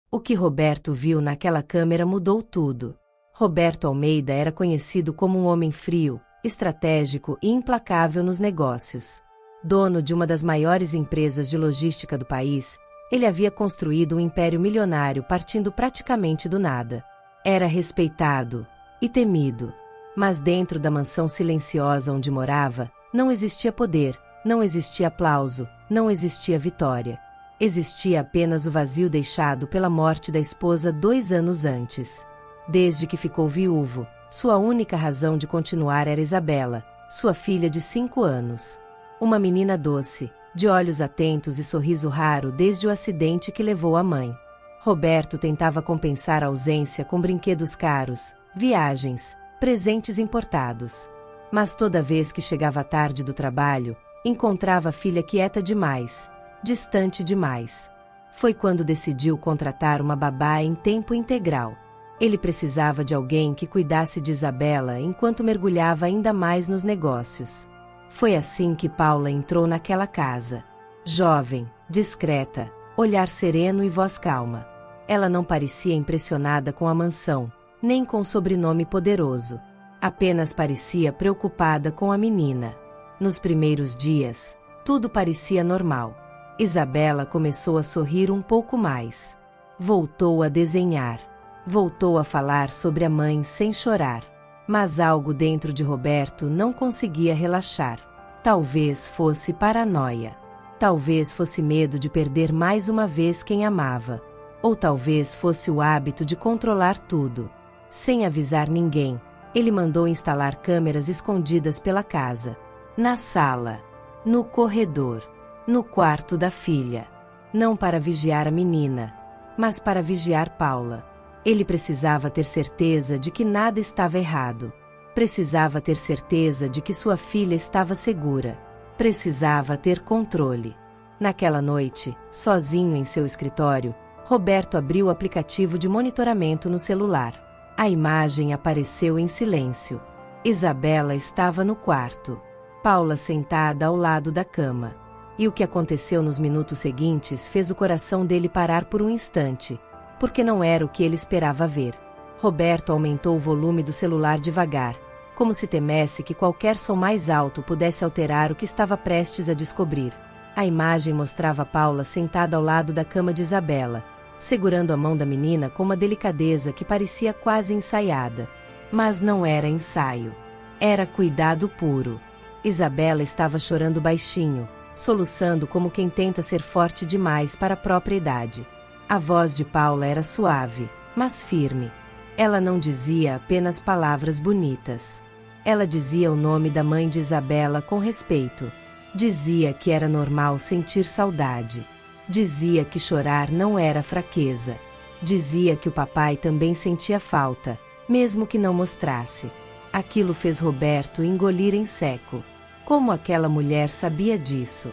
O que Roberto viu naquela câmera mudou tudo. Roberto Almeida era conhecido como um homem frio, estratégico e implacável nos negócios. Dono de uma das maiores empresas de logística do país, ele havia construído um império milionário partindo praticamente do nada. Era respeitado e temido. Mas dentro da mansão silenciosa onde morava, não existia poder, não existia aplauso, não existia vitória. Existia apenas o vazio deixado pela morte da esposa 2 anos antes. Desde que ficou viúvo, sua única razão de continuar era Isabela, sua filha de 5 anos. Uma menina doce, de olhos atentos e sorriso raro desde o acidente que levou a mãe. Roberto tentava compensar a ausência com brinquedos caros, viagens, presentes importados. Mas toda vez que chegava tarde do trabalho, encontrava a filha quieta demais, distante demais. Foi quando decidiu contratar uma babá em tempo integral. Ele precisava de alguém que cuidasse de Isabela enquanto mergulhava ainda mais nos negócios. Foi assim que Paula entrou naquela casa. Jovem, discreta, olhar sereno e voz calma. Ela não parecia impressionada com a mansão, nem com o sobrenome poderoso. Apenas parecia preocupada com a menina. Nos primeiros dias, tudo parecia normal. Isabela começou a sorrir um pouco mais. Voltou a desenhar. Voltou a falar sobre a mãe sem chorar. Mas algo dentro de Roberto não conseguia relaxar. Talvez fosse paranoia. Talvez fosse medo de perder mais uma vez quem amava. Ou talvez fosse o hábito de controlar tudo. Sem avisar ninguém, ele mandou instalar câmeras escondidas pela casa. Na sala, no corredor, no quarto da filha. Não para vigiar a menina, mas para vigiar Paula. Ele precisava ter certeza de que nada estava errado. Precisava ter certeza de que sua filha estava segura. Precisava ter controle. Naquela noite, sozinho em seu escritório, Roberto abriu o aplicativo de monitoramento no celular. A imagem apareceu em silêncio. Isabela estava no quarto. Paula sentada ao lado da cama. E o que aconteceu nos minutos seguintes fez o coração dele parar por um instante, porque não era o que ele esperava ver. Roberto aumentou o volume do celular devagar, como se temesse que qualquer som mais alto pudesse alterar o que estava prestes a descobrir. A imagem mostrava Paula sentada ao lado da cama de Isabela, segurando a mão da menina com uma delicadeza que parecia quase ensaiada. Mas não era ensaio. Era cuidado puro. Isabela estava chorando baixinho, soluçando como quem tenta ser forte demais para a própria idade. A voz de Paula era suave, mas firme. Ela não dizia apenas palavras bonitas. Ela dizia o nome da mãe de Isabela com respeito. Dizia que era normal sentir saudade. Dizia que chorar não era fraqueza. Dizia que o papai também sentia falta, mesmo que não mostrasse. Aquilo fez Roberto engolir em seco. Como aquela mulher sabia disso?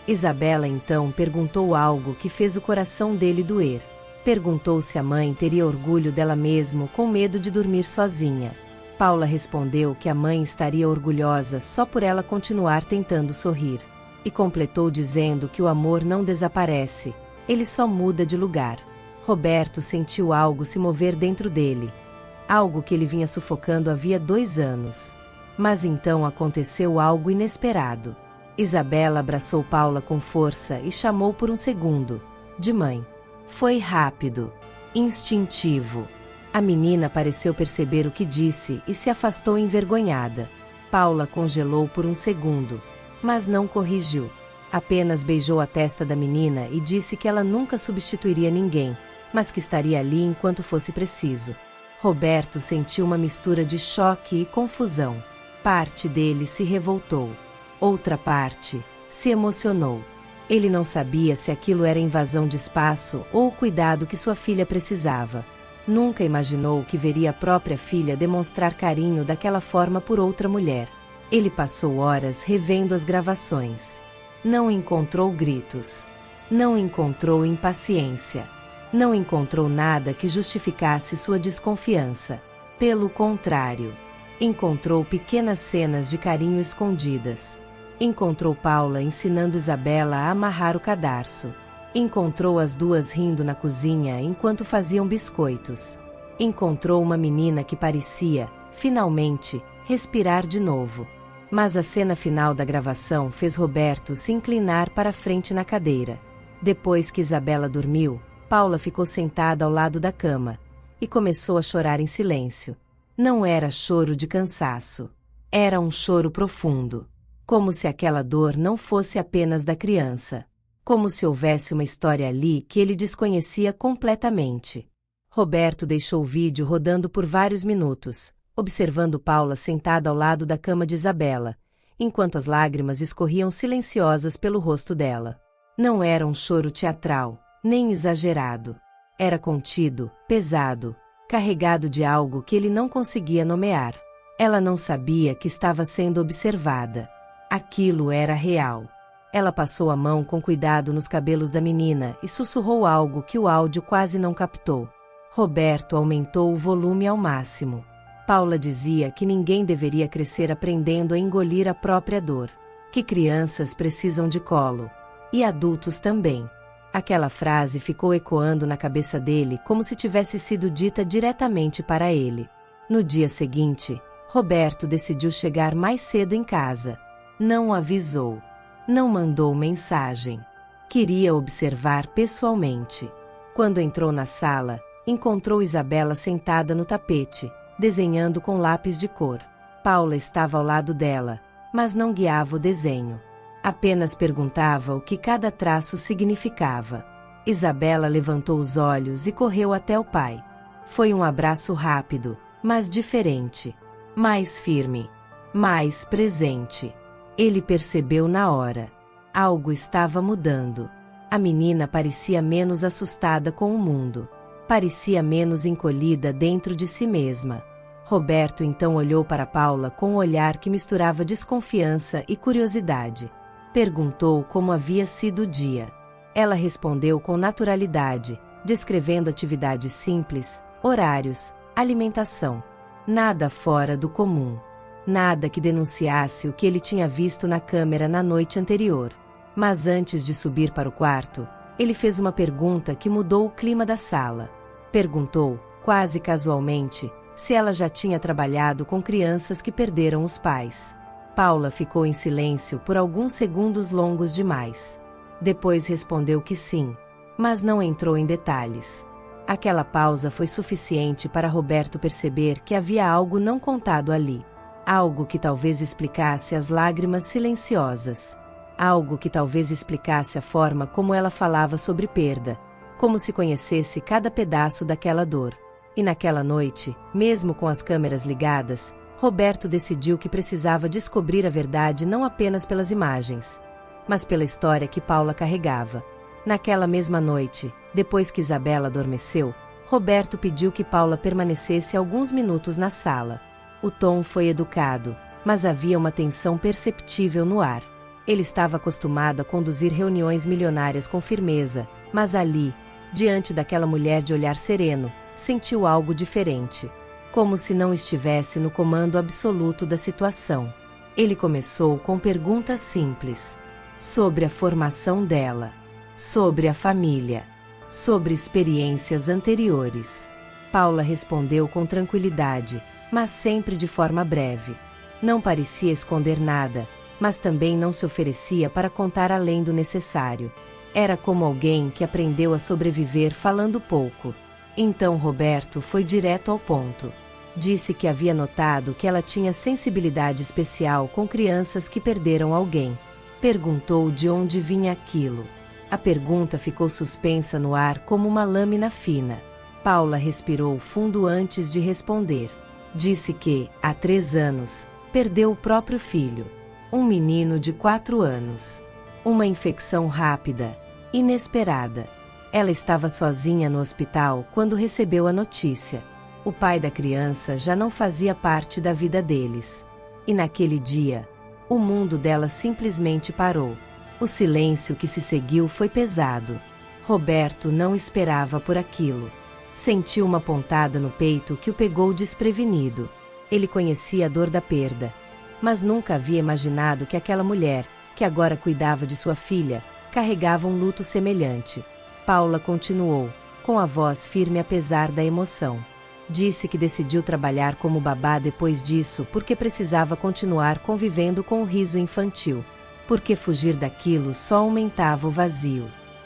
Isabela então perguntou algo que fez o coração dele doer. Perguntou se a mãe teria orgulho dela mesmo com medo de dormir sozinha. Paula respondeu que a mãe estaria orgulhosa só por ela continuar tentando sorrir. E completou dizendo que o amor não desaparece, ele só muda de lugar. Roberto sentiu algo se mover dentro dele. Algo que ele vinha sufocando havia 2 anos. Mas então aconteceu algo inesperado. Isabela abraçou Paula com força e chamou por um segundo, de mãe. Foi rápido, instintivo. A menina pareceu perceber o que disse e se afastou envergonhada. Paula congelou por um segundo, mas não corrigiu. Apenas beijou a testa da menina e disse que ela nunca substituiria ninguém, mas que estaria ali enquanto fosse preciso. Roberto sentiu uma mistura de choque e confusão. Parte dele se revoltou. Outra parte se emocionou. Ele não sabia se aquilo era invasão de espaço ou o cuidado que sua filha precisava. Nunca imaginou que veria a própria filha demonstrar carinho daquela forma por outra mulher. Ele passou horas revendo as gravações. Não encontrou gritos. Não encontrou impaciência. Não encontrou nada que justificasse sua desconfiança. Pelo contrário, encontrou pequenas cenas de carinho escondidas. Encontrou Paula ensinando Isabela a amarrar o cadarço. Encontrou as duas rindo na cozinha enquanto faziam biscoitos. Encontrou uma menina que parecia, finalmente, respirar de novo. Mas a cena final da gravação fez Roberto se inclinar para a frente na cadeira. Depois que Isabela dormiu, Paula ficou sentada ao lado da cama e começou a chorar em silêncio. Não era choro de cansaço. Era um choro profundo. Como se aquela dor não fosse apenas da criança. Como se houvesse uma história ali que ele desconhecia completamente. Roberto deixou o vídeo rodando por vários minutos, observando Paula sentada ao lado da cama de Isabela, enquanto as lágrimas escorriam silenciosas pelo rosto dela. Não era um choro teatral, nem exagerado. Era contido, pesado, carregado de algo que ele não conseguia nomear. Ela não sabia que estava sendo observada. Aquilo era real. Ela passou a mão com cuidado nos cabelos da menina e sussurrou algo que o áudio quase não captou. Roberto aumentou o volume ao máximo. Paula dizia que ninguém deveria crescer aprendendo a engolir a própria dor. Que crianças precisam de colo. E adultos também. Aquela frase ficou ecoando na cabeça dele como se tivesse sido dita diretamente para ele. No dia seguinte, Roberto decidiu chegar mais cedo em casa. Não avisou. Não mandou mensagem. Queria observar pessoalmente. Quando entrou na sala, encontrou Isabela sentada no tapete, desenhando com lápis de cor. Paula estava ao lado dela, mas não guiava o desenho. Apenas perguntava o que cada traço significava. Isabela levantou os olhos e correu até o pai. Foi um abraço rápido, mas diferente. Mais firme. Mais presente. Ele percebeu na hora. Algo estava mudando. A menina parecia menos assustada com o mundo. Parecia menos encolhida dentro de si mesma. Roberto então olhou para Paula com um olhar que misturava desconfiança e curiosidade. Perguntou como havia sido o dia. Ela respondeu com naturalidade, descrevendo atividades simples, horários, alimentação. Nada fora do comum. Nada que denunciasse o que ele tinha visto na câmera na noite anterior. Mas antes de subir para o quarto, ele fez uma pergunta que mudou o clima da sala. Perguntou, quase casualmente, se ela já tinha trabalhado com crianças que perderam os pais. Paula ficou em silêncio por alguns segundos longos demais. Depois respondeu que sim, mas não entrou em detalhes. Aquela pausa foi suficiente para Roberto perceber que havia algo não contado ali. Algo que talvez explicasse as lágrimas silenciosas. Algo que talvez explicasse a forma como ela falava sobre perda, como se conhecesse cada pedaço daquela dor. E naquela noite, mesmo com as câmeras ligadas, Roberto decidiu que precisava descobrir a verdade não apenas pelas imagens, mas pela história que Paula carregava. Naquela mesma noite, depois que Isabela adormeceu, Roberto pediu que Paula permanecesse alguns minutos na sala. O tom foi educado, mas havia uma tensão perceptível no ar. Ele estava acostumado a conduzir reuniões milionárias com firmeza, mas ali, diante daquela mulher de olhar sereno, sentiu algo diferente. Como se não estivesse no comando absoluto da situação. Ele começou com perguntas simples. Sobre a formação dela. Sobre a família. Sobre experiências anteriores. Paula respondeu com tranquilidade, mas sempre de forma breve. Não parecia esconder nada, mas também não se oferecia para contar além do necessário. Era como alguém que aprendeu a sobreviver falando pouco. Então Roberto foi direto ao ponto. Disse que havia notado que ela tinha sensibilidade especial com crianças que perderam alguém. Perguntou de onde vinha aquilo. A pergunta ficou suspensa no ar como uma lâmina fina. Paula respirou fundo antes de responder. Disse que, há 3 anos, perdeu o próprio filho. Um menino de 4 anos. Uma infecção rápida, inesperada. Ela estava sozinha no hospital quando recebeu a notícia. O pai da criança já não fazia parte da vida deles. E naquele dia, o mundo dela simplesmente parou. O silêncio que se seguiu foi pesado. Roberto não esperava por aquilo. Sentiu uma pontada no peito que o pegou desprevenido. Ele conhecia a dor da perda, mas nunca havia imaginado que aquela mulher, que agora cuidava de sua filha, carregava um luto semelhante. Paula continuou, com a voz firme apesar da emoção. Disse que decidiu trabalhar como babá depois disso porque precisava continuar convivendo com o riso infantil. Porque fugir daquilo só aumentava o vazio.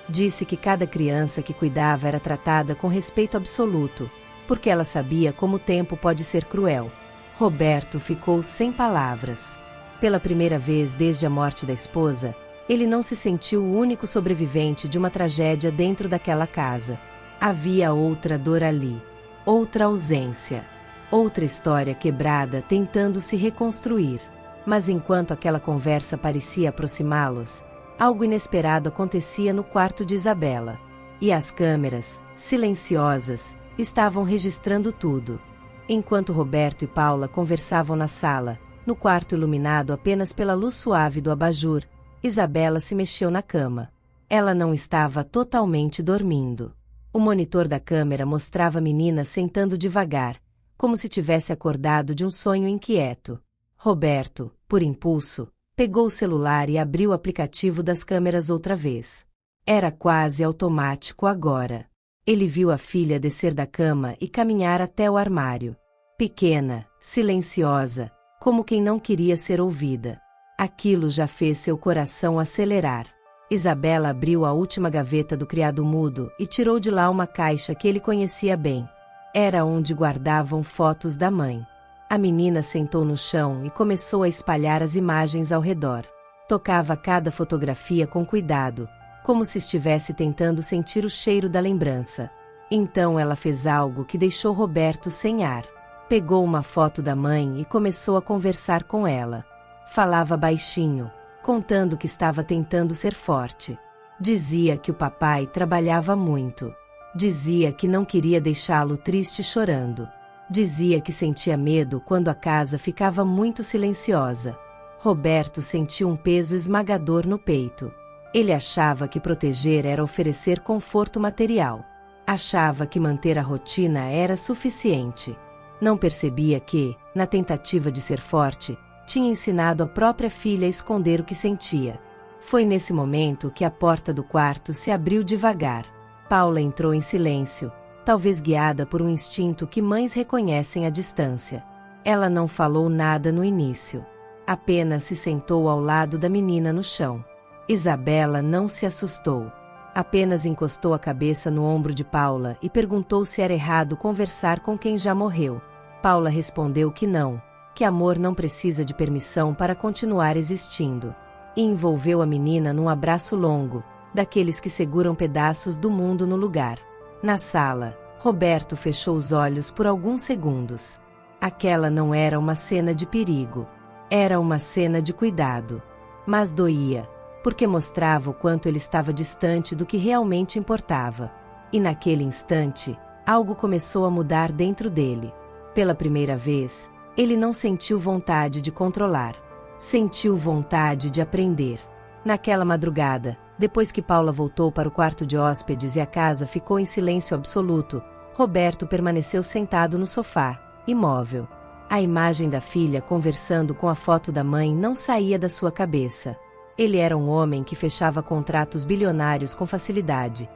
Disse que cada criança que cuidava era tratada com respeito absoluto, porque ela sabia como o tempo pode ser cruel. Roberto ficou sem palavras. Pela primeira vez desde a morte da esposa, ele não se sentiu o único sobrevivente de uma tragédia dentro daquela casa. Havia outra dor ali, outra ausência, outra história quebrada tentando se reconstruir. Mas enquanto aquela conversa parecia aproximá-los, algo inesperado acontecia no quarto de Isabela. E as câmeras, silenciosas, estavam registrando tudo. Enquanto Roberto e Paula conversavam na sala, no quarto iluminado apenas pela luz suave do abajur, Isabela se mexeu na cama. Ela não estava totalmente dormindo. O monitor da câmera mostrava a menina sentando devagar, como se tivesse acordado de um sonho inquieto. Roberto, por impulso, pegou o celular e abriu o aplicativo das câmeras outra vez. Era quase automático agora. Ele viu a filha descer da cama e caminhar até o armário. Pequena, silenciosa, como quem não queria ser ouvida. Aquilo já fez seu coração acelerar. Isabela abriu a última gaveta do criado mudo e tirou de lá uma caixa que ele conhecia bem. Era onde guardavam fotos da mãe. A menina sentou no chão e começou a espalhar as imagens ao redor. Tocava cada fotografia com cuidado, como se estivesse tentando sentir o cheiro da lembrança. Então ela fez algo que deixou Roberto sem ar. Pegou uma foto da mãe e começou a conversar com ela. Falava baixinho, contando que estava tentando ser forte. Dizia que o papai trabalhava muito. Dizia que não queria deixá-lo triste chorando. Dizia que sentia medo quando a casa ficava muito silenciosa. Roberto sentiu um peso esmagador no peito. Ele achava que proteger era oferecer conforto material. Achava que manter a rotina era suficiente. Não percebia que, na tentativa de ser forte, tinha ensinado a própria filha a esconder o que sentia. Foi nesse momento que a porta do quarto se abriu devagar. Paula entrou em silêncio, talvez guiada por um instinto que mães reconhecem à distância. Ela não falou nada no início. Apenas se sentou ao lado da menina no chão. Isabela não se assustou. Apenas encostou a cabeça no ombro de Paula e perguntou se era errado conversar com quem já morreu. Paula respondeu que não, que amor não precisa de permissão para continuar existindo. E envolveu a menina num abraço longo, daqueles que seguram pedaços do mundo no lugar. Na sala, Roberto fechou os olhos por alguns segundos. Aquela não era uma cena de perigo. Era uma cena de cuidado. Mas doía, porque mostrava o quanto ele estava distante do que realmente importava. E naquele instante, algo começou a mudar dentro dele. Pela primeira vez, ele não sentiu vontade de controlar. Sentiu vontade de aprender. Naquela madrugada, depois que Paula voltou para o quarto de hóspedes e a casa ficou em silêncio absoluto, Roberto permaneceu sentado no sofá, imóvel. A imagem da filha conversando com a foto da mãe não saía da sua cabeça. Ele era um homem que fechava contratos bilionários com facilidade,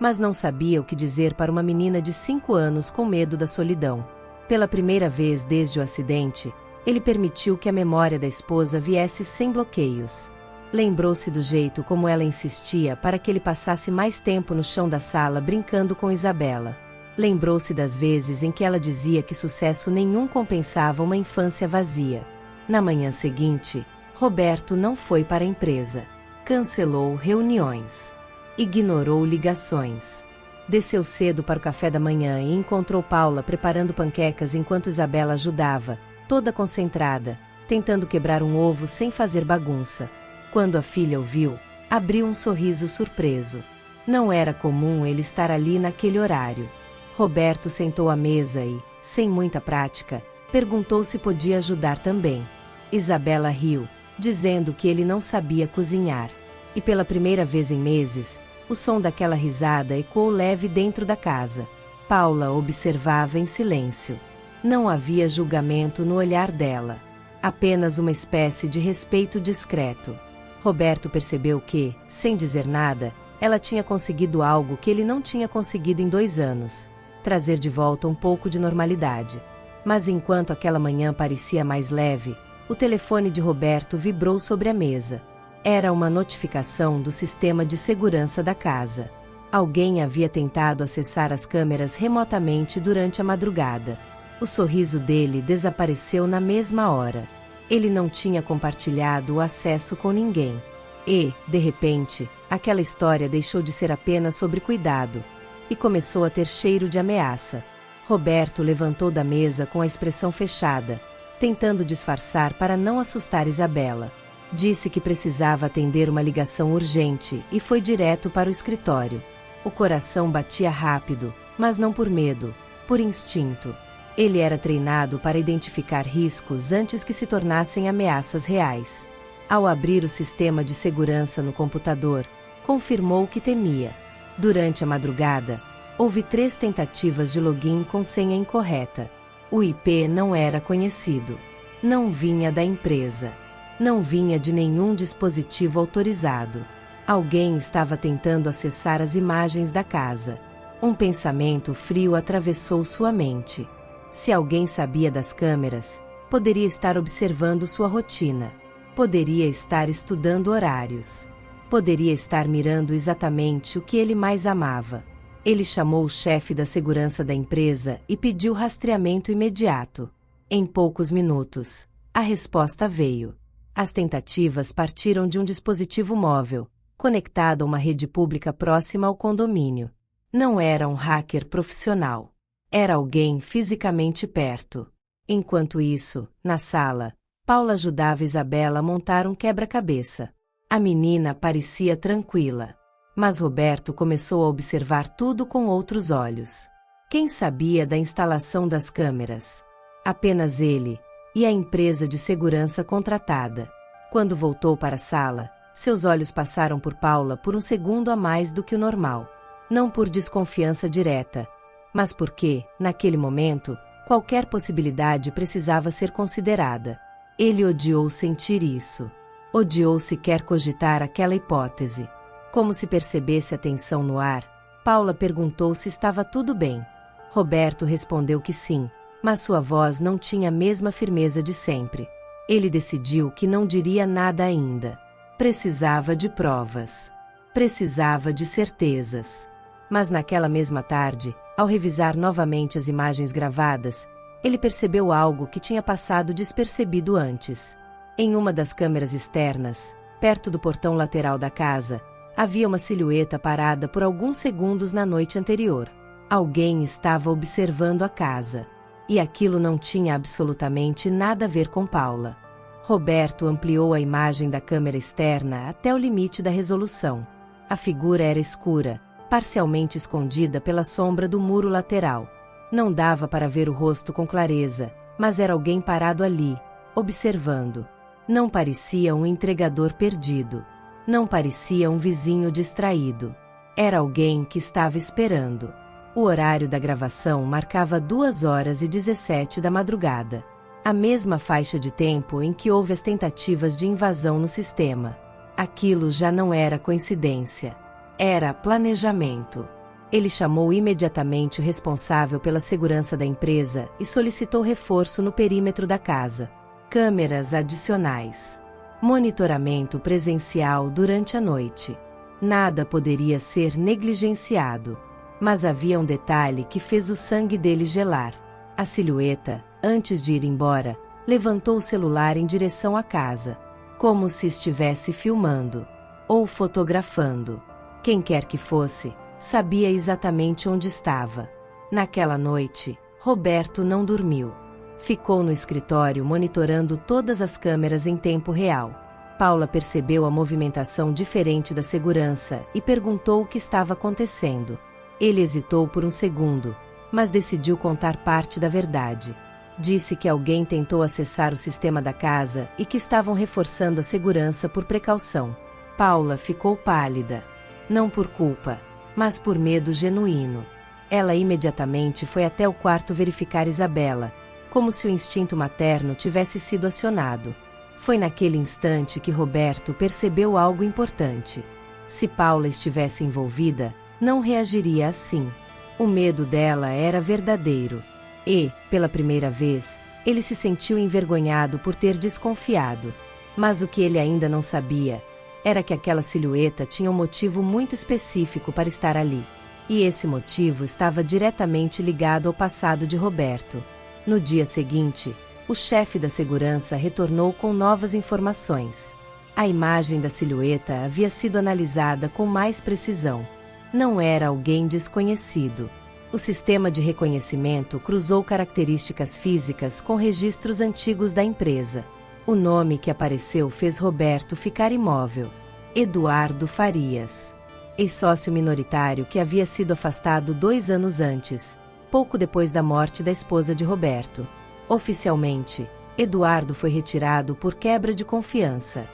mas não sabia o que dizer para uma menina de 5 anos com medo da solidão. Pela primeira vez desde o acidente, ele permitiu que a memória da esposa viesse sem bloqueios. Lembrou-se do jeito como ela insistia para que ele passasse mais tempo no chão da sala brincando com Isabela. Lembrou-se das vezes em que ela dizia que sucesso nenhum compensava uma infância vazia. Na manhã seguinte, Roberto não foi para a empresa. Cancelou reuniões. Ignorou ligações. Desceu cedo para o café da manhã e encontrou Paula preparando panquecas enquanto Isabela ajudava, toda concentrada, tentando quebrar um ovo sem fazer bagunça. Quando a filha o viu, abriu um sorriso surpreso. Não era comum ele estar ali naquele horário. Roberto sentou à mesa e, sem muita prática, perguntou se podia ajudar também. Isabela riu, dizendo que ele não sabia cozinhar. E pela primeira vez em meses, o som daquela risada ecoou leve dentro da casa. Paula observava em silêncio. Não havia julgamento no olhar dela. Apenas uma espécie de respeito discreto. Roberto percebeu que, sem dizer nada, ela tinha conseguido algo que ele não tinha conseguido em 2 anos: trazer de volta um pouco de normalidade. Mas enquanto aquela manhã parecia mais leve, o telefone de Roberto vibrou sobre a mesa. Era uma notificação do sistema de segurança da casa. Alguém havia tentado acessar as câmeras remotamente durante a madrugada. O sorriso dele desapareceu na mesma hora. Ele não tinha compartilhado o acesso com ninguém. E, de repente, aquela história deixou de ser apenas sobre cuidado e começou a ter cheiro de ameaça. Roberto levantou da mesa com a expressão fechada, tentando disfarçar para não assustar Isabela. Disse que precisava atender uma ligação urgente e foi direto para o escritório. O coração batia rápido, mas não por medo, por instinto. Ele era treinado para identificar riscos antes que se tornassem ameaças reais. Ao abrir o sistema de segurança no computador, confirmou o que temia. Durante a madrugada, houve 3 tentativas de login com senha incorreta. O IP não era conhecido. Não vinha da empresa. Não vinha de nenhum dispositivo autorizado. Alguém estava tentando acessar as imagens da casa. Um pensamento frio atravessou sua mente. Se alguém sabia das câmeras, poderia estar observando sua rotina. Poderia estar estudando horários. Poderia estar mirando exatamente o que ele mais amava. Ele chamou o chefe da segurança da empresa e pediu rastreamento imediato. Em poucos minutos, a resposta veio. As tentativas partiram de um dispositivo móvel, conectado a uma rede pública próxima ao condomínio. Não era um hacker profissional. Era alguém fisicamente perto. Enquanto isso, na sala, Paula ajudava Isabela a montar um quebra-cabeça. A menina parecia tranquila. Mas Roberto começou a observar tudo com outros olhos. Quem sabia da instalação das câmeras? Apenas ele e a empresa de segurança contratada. Quando voltou para a sala, seus olhos passaram por Paula por um segundo a mais do que o normal. Não por desconfiança direta, mas porque, naquele momento, qualquer possibilidade precisava ser considerada. Ele odiou sentir isso. Odiou sequer cogitar aquela hipótese. Como se percebesse a tensão no ar, Paula perguntou se estava tudo bem. Roberto respondeu que sim, mas sua voz não tinha a mesma firmeza de sempre. Ele decidiu que não diria nada ainda. Precisava de provas. Precisava de certezas. Mas naquela mesma tarde, ao revisar novamente as imagens gravadas, ele percebeu algo que tinha passado despercebido antes. Em uma das câmeras externas, perto do portão lateral da casa, havia uma silhueta parada por alguns segundos na noite anterior. Alguém estava observando a casa. E aquilo não tinha absolutamente nada a ver com Paula. Roberto ampliou a imagem da câmera externa até o limite da resolução. A figura era escura, parcialmente escondida pela sombra do muro lateral. Não dava para ver o rosto com clareza, mas era alguém parado ali, observando. Não parecia um entregador perdido. Não parecia um vizinho distraído. Era alguém que estava esperando. O horário da gravação marcava 2h17 da madrugada. A mesma faixa de tempo em que houve as tentativas de invasão no sistema. Aquilo já não era coincidência. Era planejamento. Ele chamou imediatamente o responsável pela segurança da empresa e solicitou reforço no perímetro da casa. Câmeras adicionais. Monitoramento presencial durante a noite. Nada poderia ser negligenciado. Mas havia um detalhe que fez o sangue dele gelar. A silhueta, antes de ir embora, levantou o celular em direção à casa, como se estivesse filmando ou fotografando. Quem quer que fosse, sabia exatamente onde estava. Naquela noite, Roberto não dormiu. Ficou no escritório monitorando todas as câmeras em tempo real. Paula percebeu a movimentação diferente da segurança e perguntou o que estava acontecendo. Ele hesitou por um segundo, mas decidiu contar parte da verdade. Disse que alguém tentou acessar o sistema da casa e que estavam reforçando a segurança por precaução. Paula ficou pálida. Não por culpa, mas por medo genuíno. Ela imediatamente foi até o quarto verificar Isabela, como se o instinto materno tivesse sido acionado. Foi naquele instante que Roberto percebeu algo importante. Se Paula estivesse envolvida, não reagiria assim. O medo dela era verdadeiro. E, pela primeira vez, ele se sentiu envergonhado por ter desconfiado. Mas o que ele ainda não sabia era que aquela silhueta tinha um motivo muito específico para estar ali. E esse motivo estava diretamente ligado ao passado de Roberto. No dia seguinte, o chefe da segurança retornou com novas informações. A imagem da silhueta havia sido analisada com mais precisão. Não era alguém desconhecido. O sistema de reconhecimento cruzou características físicas com registros antigos da empresa. O nome que apareceu fez Roberto ficar imóvel. Eduardo Farias. Ex-sócio minoritário que havia sido afastado 2 anos antes, pouco depois da morte da esposa de Roberto. Oficialmente, Eduardo foi retirado por quebra de confiança.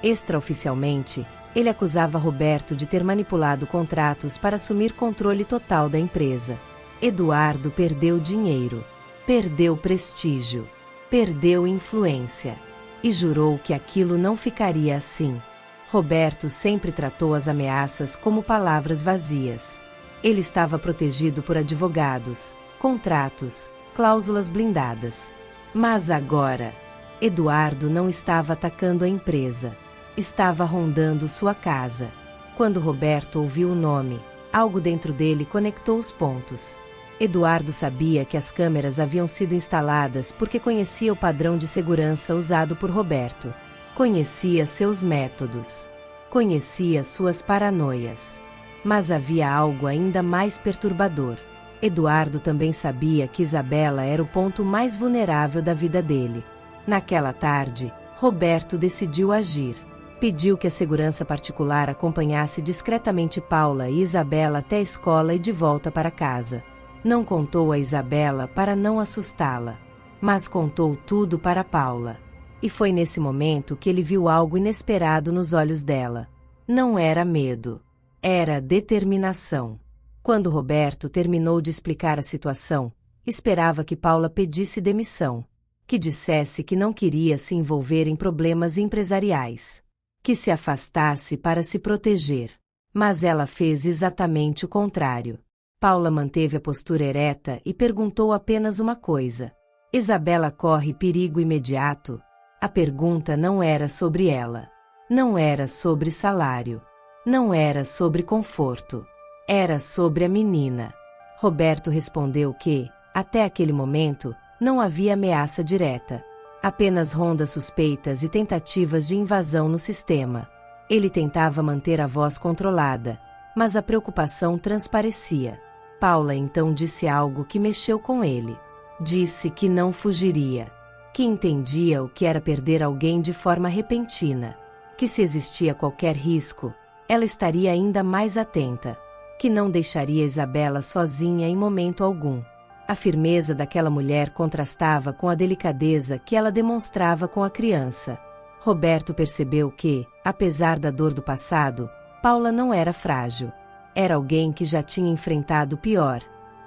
Extraoficialmente, ele acusava Roberto de ter manipulado contratos para assumir controle total da empresa. Eduardo perdeu dinheiro, perdeu prestígio, perdeu influência e jurou que aquilo não ficaria assim. Roberto sempre tratou as ameaças como palavras vazias. Ele estava protegido por advogados, contratos, cláusulas blindadas. Mas agora, Eduardo não estava atacando a empresa. Estava rondando sua casa. Quando Roberto ouviu o nome, algo dentro dele conectou os pontos. Eduardo sabia que as câmeras haviam sido instaladas porque conhecia o padrão de segurança usado por Roberto. Conhecia seus métodos. Conhecia suas paranoias. Mas havia algo ainda mais perturbador. Eduardo também sabia que Isabela era o ponto mais vulnerável da vida dele. Naquela tarde, Roberto decidiu agir. Pediu que a segurança particular acompanhasse discretamente Paula e Isabela até a escola e de volta para casa. Não contou a Isabela para não assustá-la, mas contou tudo para Paula. E foi nesse momento que ele viu algo inesperado nos olhos dela. Não era medo, era determinação. Quando Roberto terminou de explicar a situação, esperava que Paula pedisse demissão, que dissesse que não queria se envolver em problemas empresariais, que se afastasse para se proteger. Mas ela fez exatamente o contrário. Paula manteve a postura ereta e perguntou apenas uma coisa: Isabela corre perigo imediato? A pergunta não era sobre ela. Não era sobre salário. Não era sobre conforto. Era sobre a menina. Roberto respondeu que, até aquele momento, não havia ameaça direta. Apenas rondas suspeitas e tentativas de invasão no sistema. Ele tentava manter a voz controlada, mas a preocupação transparecia. Paula então disse algo que mexeu com ele. Disse que não fugiria. Que entendia o que era perder alguém de forma repentina. Que se existia qualquer risco, ela estaria ainda mais atenta. Que não deixaria Isabela sozinha em momento algum. A firmeza daquela mulher contrastava com a delicadeza que ela demonstrava com a criança. Roberto percebeu que, apesar da dor do passado, Paula não era frágil. Era alguém que já tinha enfrentado o pior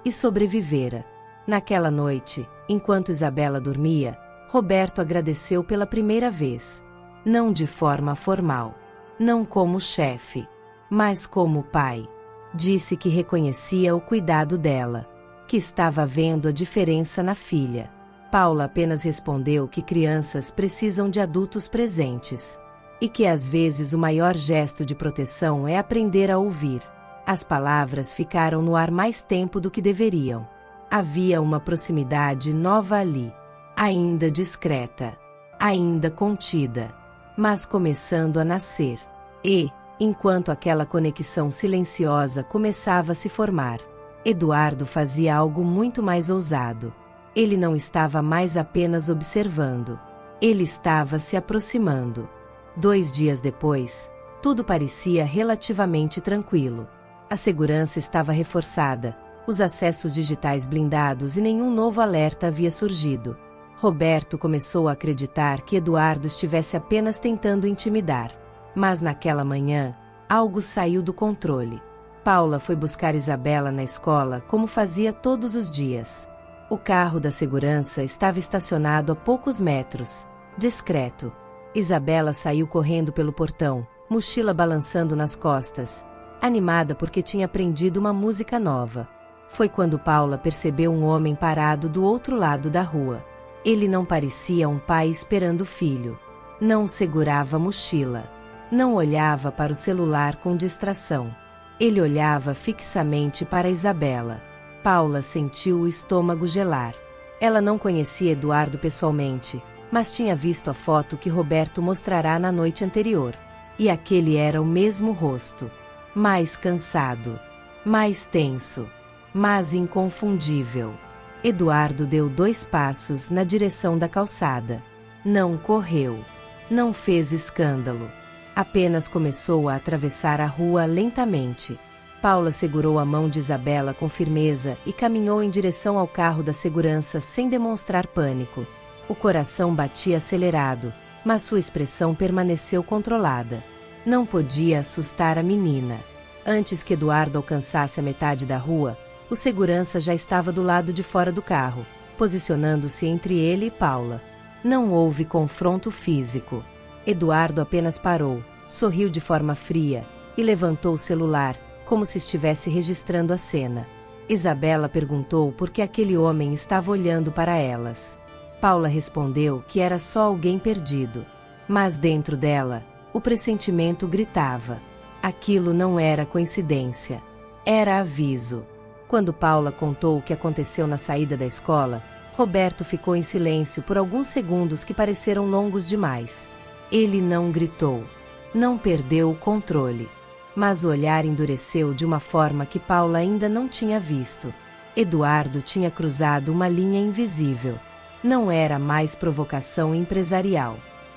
e sobrevivera. Naquela noite, enquanto Isabela dormia, Roberto agradeceu pela primeira vez. Não de forma formal. Não como chefe, mas como pai. Disse que reconhecia o cuidado dela, que estava vendo a diferença na filha. Paula apenas respondeu que crianças precisam de adultos presentes, e que às vezes o maior gesto de proteção é aprender a ouvir. As palavras ficaram no ar mais tempo do que deveriam. Havia uma proximidade nova ali, ainda discreta, ainda contida, mas começando a nascer. E, enquanto aquela conexão silenciosa começava a se formar, Eduardo fazia algo muito mais ousado. Ele não estava mais apenas observando. Ele estava se aproximando. 2 dias depois, tudo parecia relativamente tranquilo. A segurança estava reforçada, os acessos digitais blindados e nenhum novo alerta havia surgido. Roberto começou a acreditar que Eduardo estivesse apenas tentando intimidar. Mas naquela manhã, algo saiu do controle. Paula foi buscar Isabela na escola como fazia todos os dias. O carro da segurança estava estacionado a poucos metros, discreto. Isabela saiu correndo pelo portão, mochila balançando nas costas, animada porque tinha aprendido uma música nova. Foi quando Paula percebeu um homem parado do outro lado da rua. Ele não parecia um pai esperando o filho. Não segurava a mochila. Não olhava para o celular com distração. Ele olhava fixamente para Isabela. Paula sentiu o estômago gelar. Ela não conhecia Eduardo pessoalmente, mas tinha visto a foto que Roberto mostrará na noite anterior. E aquele era o mesmo rosto. Mais cansado. Mais tenso. Mas inconfundível. Eduardo deu 2 passos na direção da calçada. Não correu. Não fez escândalo. Apenas começou a atravessar a rua lentamente. Paula segurou a mão de Isabela com firmeza e caminhou em direção ao carro da segurança sem demonstrar pânico. O coração batia acelerado, mas sua expressão permaneceu controlada. Não podia assustar a menina. Antes que Eduardo alcançasse a metade da rua, o segurança já estava do lado de fora do carro, posicionando-se entre ele e Paula. Não houve confronto físico. Eduardo apenas parou, sorriu de forma fria e levantou o celular, como se estivesse registrando a cena. Isabela perguntou por que aquele homem estava olhando para elas. Paula respondeu que era só alguém perdido. Mas dentro dela, o pressentimento gritava. Aquilo não era coincidência. Era aviso. Quando Paula contou o que aconteceu na saída da escola, Roberto ficou em silêncio por alguns segundos que pareceram longos demais. Ele não gritou. Não perdeu o controle. Mas o olhar endureceu de uma forma que Paula ainda não tinha visto. Eduardo tinha cruzado uma linha invisível. Não era mais provocação empresarial.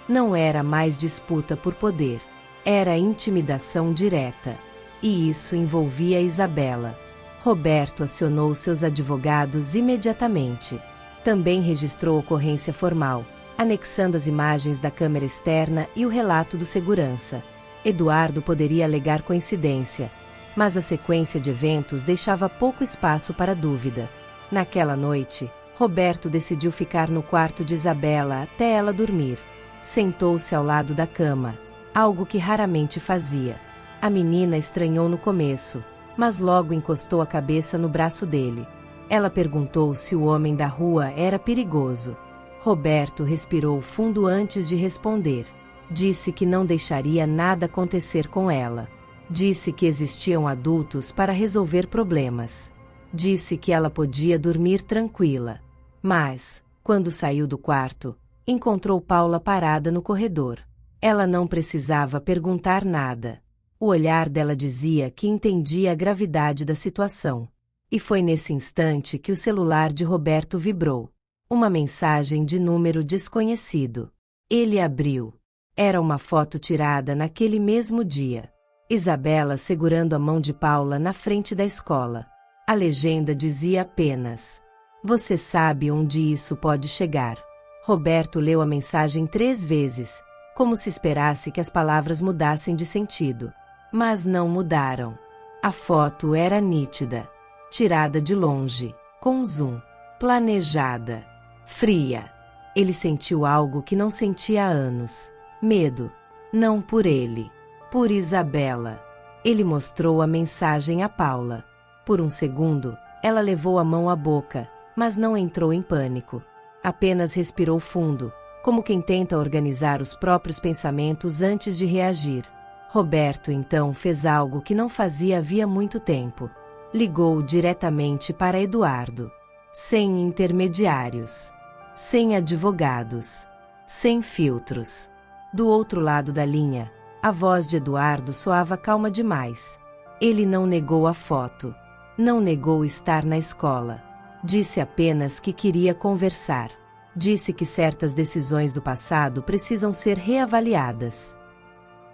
Não era mais disputa por poder. Era intimidação direta. E isso envolvia Isabela. Roberto acionou seus advogados imediatamente. Também registrou ocorrência formal, anexando as imagens da câmera externa e o relato do segurança. Eduardo poderia alegar coincidência, mas a sequência de eventos deixava pouco espaço para dúvida. Naquela noite, Roberto decidiu ficar no quarto de Isabela até ela dormir. Sentou-se ao lado da cama, algo que raramente fazia. A menina estranhou no começo, mas logo encostou a cabeça no braço dele. Ela perguntou se o homem da rua era perigoso. Roberto respirou fundo antes de responder. Disse que não deixaria nada acontecer com ela. Disse que existiam adultos para resolver problemas. Disse que ela podia dormir tranquila. Mas, quando saiu do quarto, encontrou Paula parada no corredor. Ela não precisava perguntar nada. O olhar dela dizia que entendia a gravidade da situação. E foi nesse instante que o celular de Roberto vibrou. Uma mensagem de número desconhecido. Ele abriu. Era uma foto tirada naquele mesmo dia. Isabela segurando a mão de Paula na frente da escola. A legenda dizia apenas: "Você sabe onde isso pode chegar." Roberto leu a mensagem 3 vezes, como se esperasse que as palavras mudassem de sentido. Mas não mudaram. A foto era nítida. Tirada de longe, com zoom. Planejada. Fria. Ele sentiu algo que não sentia há anos. Medo. Não por ele. Por Isabela. Ele mostrou a mensagem a Paula. Por um segundo, ela levou a mão à boca, mas não entrou em pânico. Apenas respirou fundo, como quem tenta organizar os próprios pensamentos antes de reagir. Roberto então fez algo que não fazia havia muito tempo. Ligou diretamente para Eduardo. Sem intermediários. Sem advogados. Sem filtros. Do outro lado da linha, a voz de Eduardo soava calma demais. Ele não negou a foto. Não negou estar na escola. Disse apenas que queria conversar. Disse que certas decisões do passado precisam ser reavaliadas.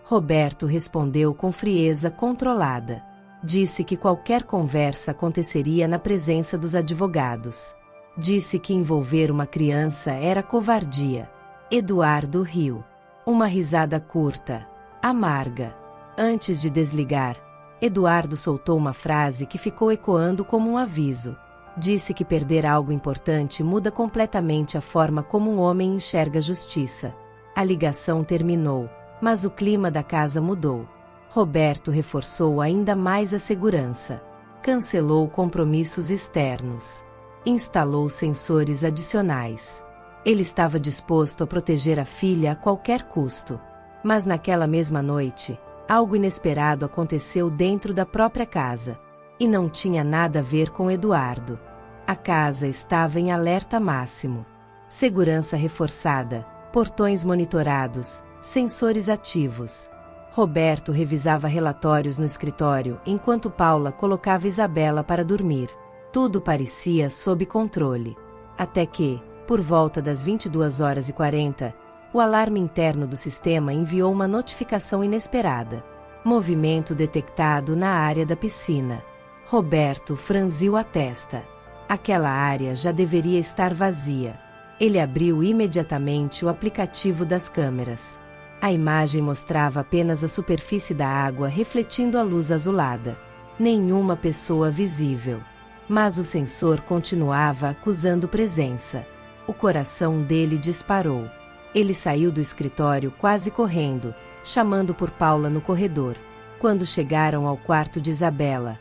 Roberto respondeu com frieza controlada. Disse que qualquer conversa aconteceria na presença dos advogados. Disse que envolver uma criança era covardia. Eduardo riu. Uma risada curta, amarga. Antes de desligar, Eduardo soltou uma frase que ficou ecoando como um aviso. Disse que perder algo importante muda completamente a forma como um homem enxerga a justiça. A ligação terminou, mas o clima da casa mudou. Roberto reforçou ainda mais a segurança. Cancelou compromissos externos. Instalou sensores adicionais. Ele estava disposto a proteger a filha a qualquer custo. Mas naquela mesma noite, algo inesperado aconteceu dentro da própria casa. E não tinha nada a ver com Eduardo. A casa estava em alerta máximo. Segurança reforçada, portões monitorados, sensores ativos. Roberto revisava relatórios no escritório enquanto Paula colocava Isabela para dormir. Tudo parecia sob controle. Até que, por volta das 22h40, o alarme interno do sistema enviou uma notificação inesperada. Movimento detectado na área da piscina. Roberto franziu a testa. Aquela área já deveria estar vazia. Ele abriu imediatamente o aplicativo das câmeras. A imagem mostrava apenas a superfície da água refletindo a luz azulada. Nenhuma pessoa visível. Mas o sensor continuava acusando presença. O coração dele disparou. Ele saiu do escritório quase correndo, chamando por Paula no corredor. Quando chegaram ao quarto de Isabela,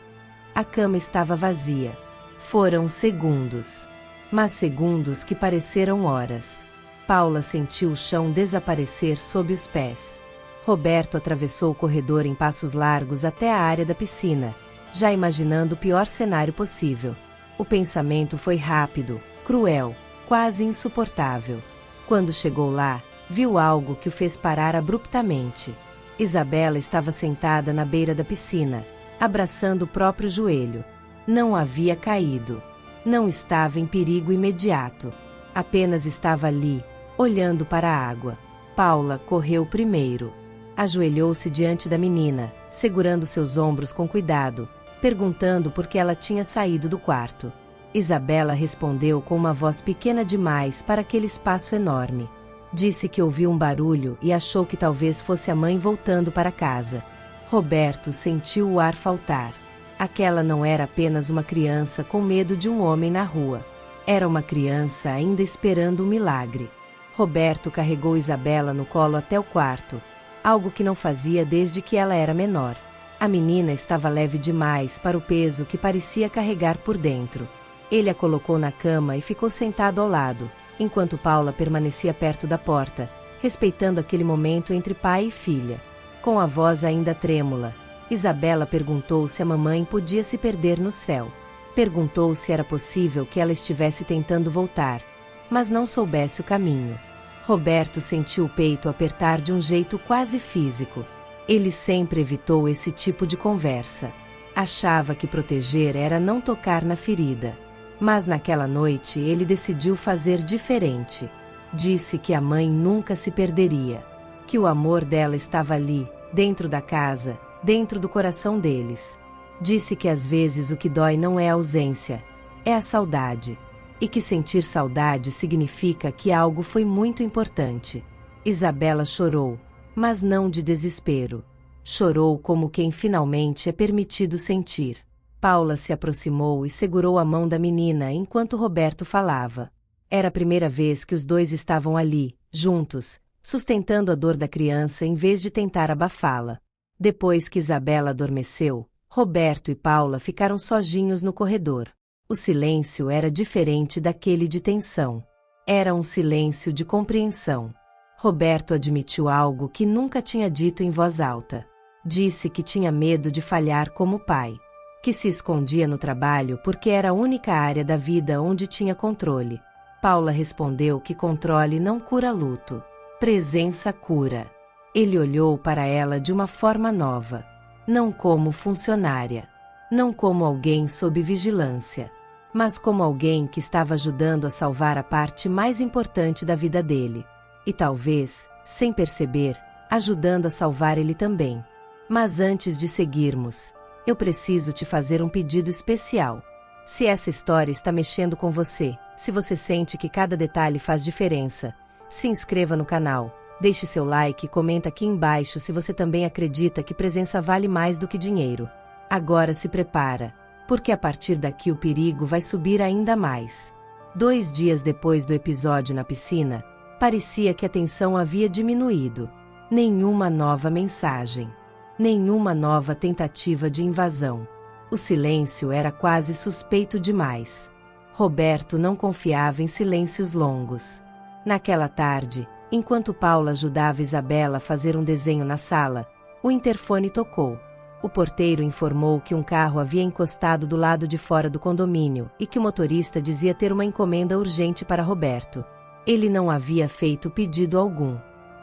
a cama estava vazia. Foram segundos. Mas segundos que pareceram horas. Paula sentiu o chão desaparecer sob os pés. Roberto atravessou o corredor em passos largos até a área da piscina, já imaginando o pior cenário possível. O pensamento foi rápido, cruel, quase insuportável. Quando chegou lá, viu algo que o fez parar abruptamente. Isabela estava sentada na beira da piscina, abraçando o próprio joelho. Não havia caído. Não estava em perigo imediato. Apenas estava ali, olhando para a água. Paula correu primeiro. Ajoelhou-se diante da menina, segurando seus ombros com cuidado, perguntando por que ela tinha saído do quarto. Isabela respondeu com uma voz pequena demais para aquele espaço enorme. Disse que ouviu um barulho e achou que talvez fosse a mãe voltando para casa. Roberto sentiu o ar faltar. Aquela não era apenas uma criança com medo de um homem na rua. Era uma criança ainda esperando um milagre. Roberto carregou Isabela no colo até o quarto, algo que não fazia desde que ela era menor. A menina estava leve demais para o peso que parecia carregar por dentro. Ele a colocou na cama e ficou sentado ao lado, enquanto Paula permanecia perto da porta, respeitando aquele momento entre pai e filha. Com a voz ainda trêmula, Isabela perguntou se a mamãe podia se perder no céu. Perguntou se era possível que ela estivesse tentando voltar, mas não soubesse o caminho. Roberto sentiu o peito apertar de um jeito quase físico. Ele sempre evitou esse tipo de conversa. Achava que proteger era não tocar na ferida. Mas naquela noite ele decidiu fazer diferente. Disse que a mãe nunca se perderia. Que o amor dela estava ali, dentro da casa, dentro do coração deles. Disse que às vezes o que dói não é a ausência, é a saudade. E que sentir saudade significa que algo foi muito importante. Isabela chorou, mas não de desespero. Chorou como quem finalmente é permitido sentir. Paula se aproximou e segurou a mão da menina enquanto Roberto falava. Era a primeira vez que os dois estavam ali, juntos, sustentando a dor da criança em vez de tentar abafá-la. Depois que Isabela adormeceu, Roberto e Paula ficaram sozinhos no corredor. O silêncio era diferente daquele de tensão. Era um silêncio de compreensão. Roberto admitiu algo que nunca tinha dito em voz alta. Disse que tinha medo de falhar como pai. Que se escondia no trabalho porque era a única área da vida onde tinha controle. Paula respondeu que controle não cura luto. Presença cura. Ele olhou para ela de uma forma nova. Não como funcionária. Não como alguém sob vigilância. Mas como alguém que estava ajudando a salvar a parte mais importante da vida dele. E talvez, sem perceber, ajudando a salvar ele também. Mas antes de seguirmos, eu preciso te fazer um pedido especial. Se essa história está mexendo com você, se você sente que cada detalhe faz diferença, se inscreva no canal, deixe seu like e comenta aqui embaixo se você também acredita que presença vale mais do que dinheiro. Agora se prepara. porque a partir daqui o perigo vai subir ainda mais. 2 dias depois do episódio na piscina, parecia que a tensão havia diminuído. Nenhuma nova mensagem. Nenhuma nova tentativa de invasão. O silêncio era quase suspeito demais. Roberto não confiava em silêncios longos. Naquela tarde, enquanto Paula ajudava Isabela a fazer um desenho na sala, o interfone tocou. O porteiro informou que um carro havia encostado do lado de fora do condomínio e que o motorista dizia ter uma encomenda urgente para Roberto. Ele não havia feito pedido algum.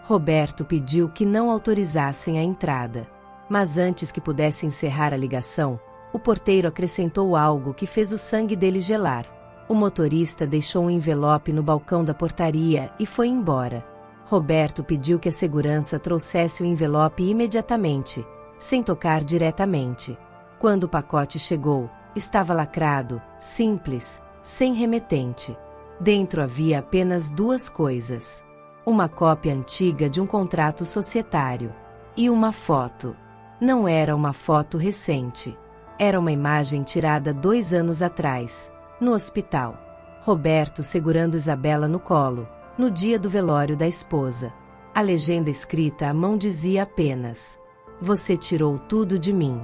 Roberto pediu que não autorizassem a entrada. Mas antes que pudesse encerrar a ligação, o porteiro acrescentou algo que fez o sangue dele gelar. O motorista deixou um envelope no balcão da portaria e foi embora. Roberto pediu que a segurança trouxesse o envelope imediatamente, sem tocar diretamente. Quando o pacote chegou, estava lacrado, simples, sem remetente. Dentro havia apenas 2 coisas: uma cópia antiga de um contrato societário e uma foto. Não era uma foto recente. Era uma imagem tirada 2 anos atrás, no hospital. Roberto segurando Isabela no colo, no dia do velório da esposa. A legenda escrita à mão dizia apenas: "Você tirou tudo de mim.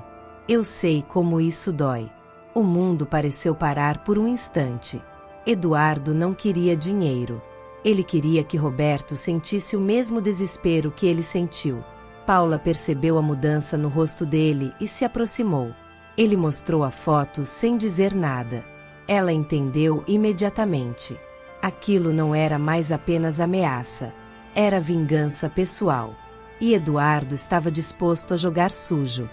Eu sei como isso dói." O mundo pareceu parar por um instante. Eduardo não queria dinheiro. Ele queria que Roberto sentisse o mesmo desespero que ele sentiu. Paula percebeu a mudança no rosto dele e se aproximou. Ele mostrou a foto sem dizer nada. Ela entendeu imediatamente. Aquilo não era mais apenas ameaça. Era vingança pessoal. E Eduardo estava disposto a jogar sujo.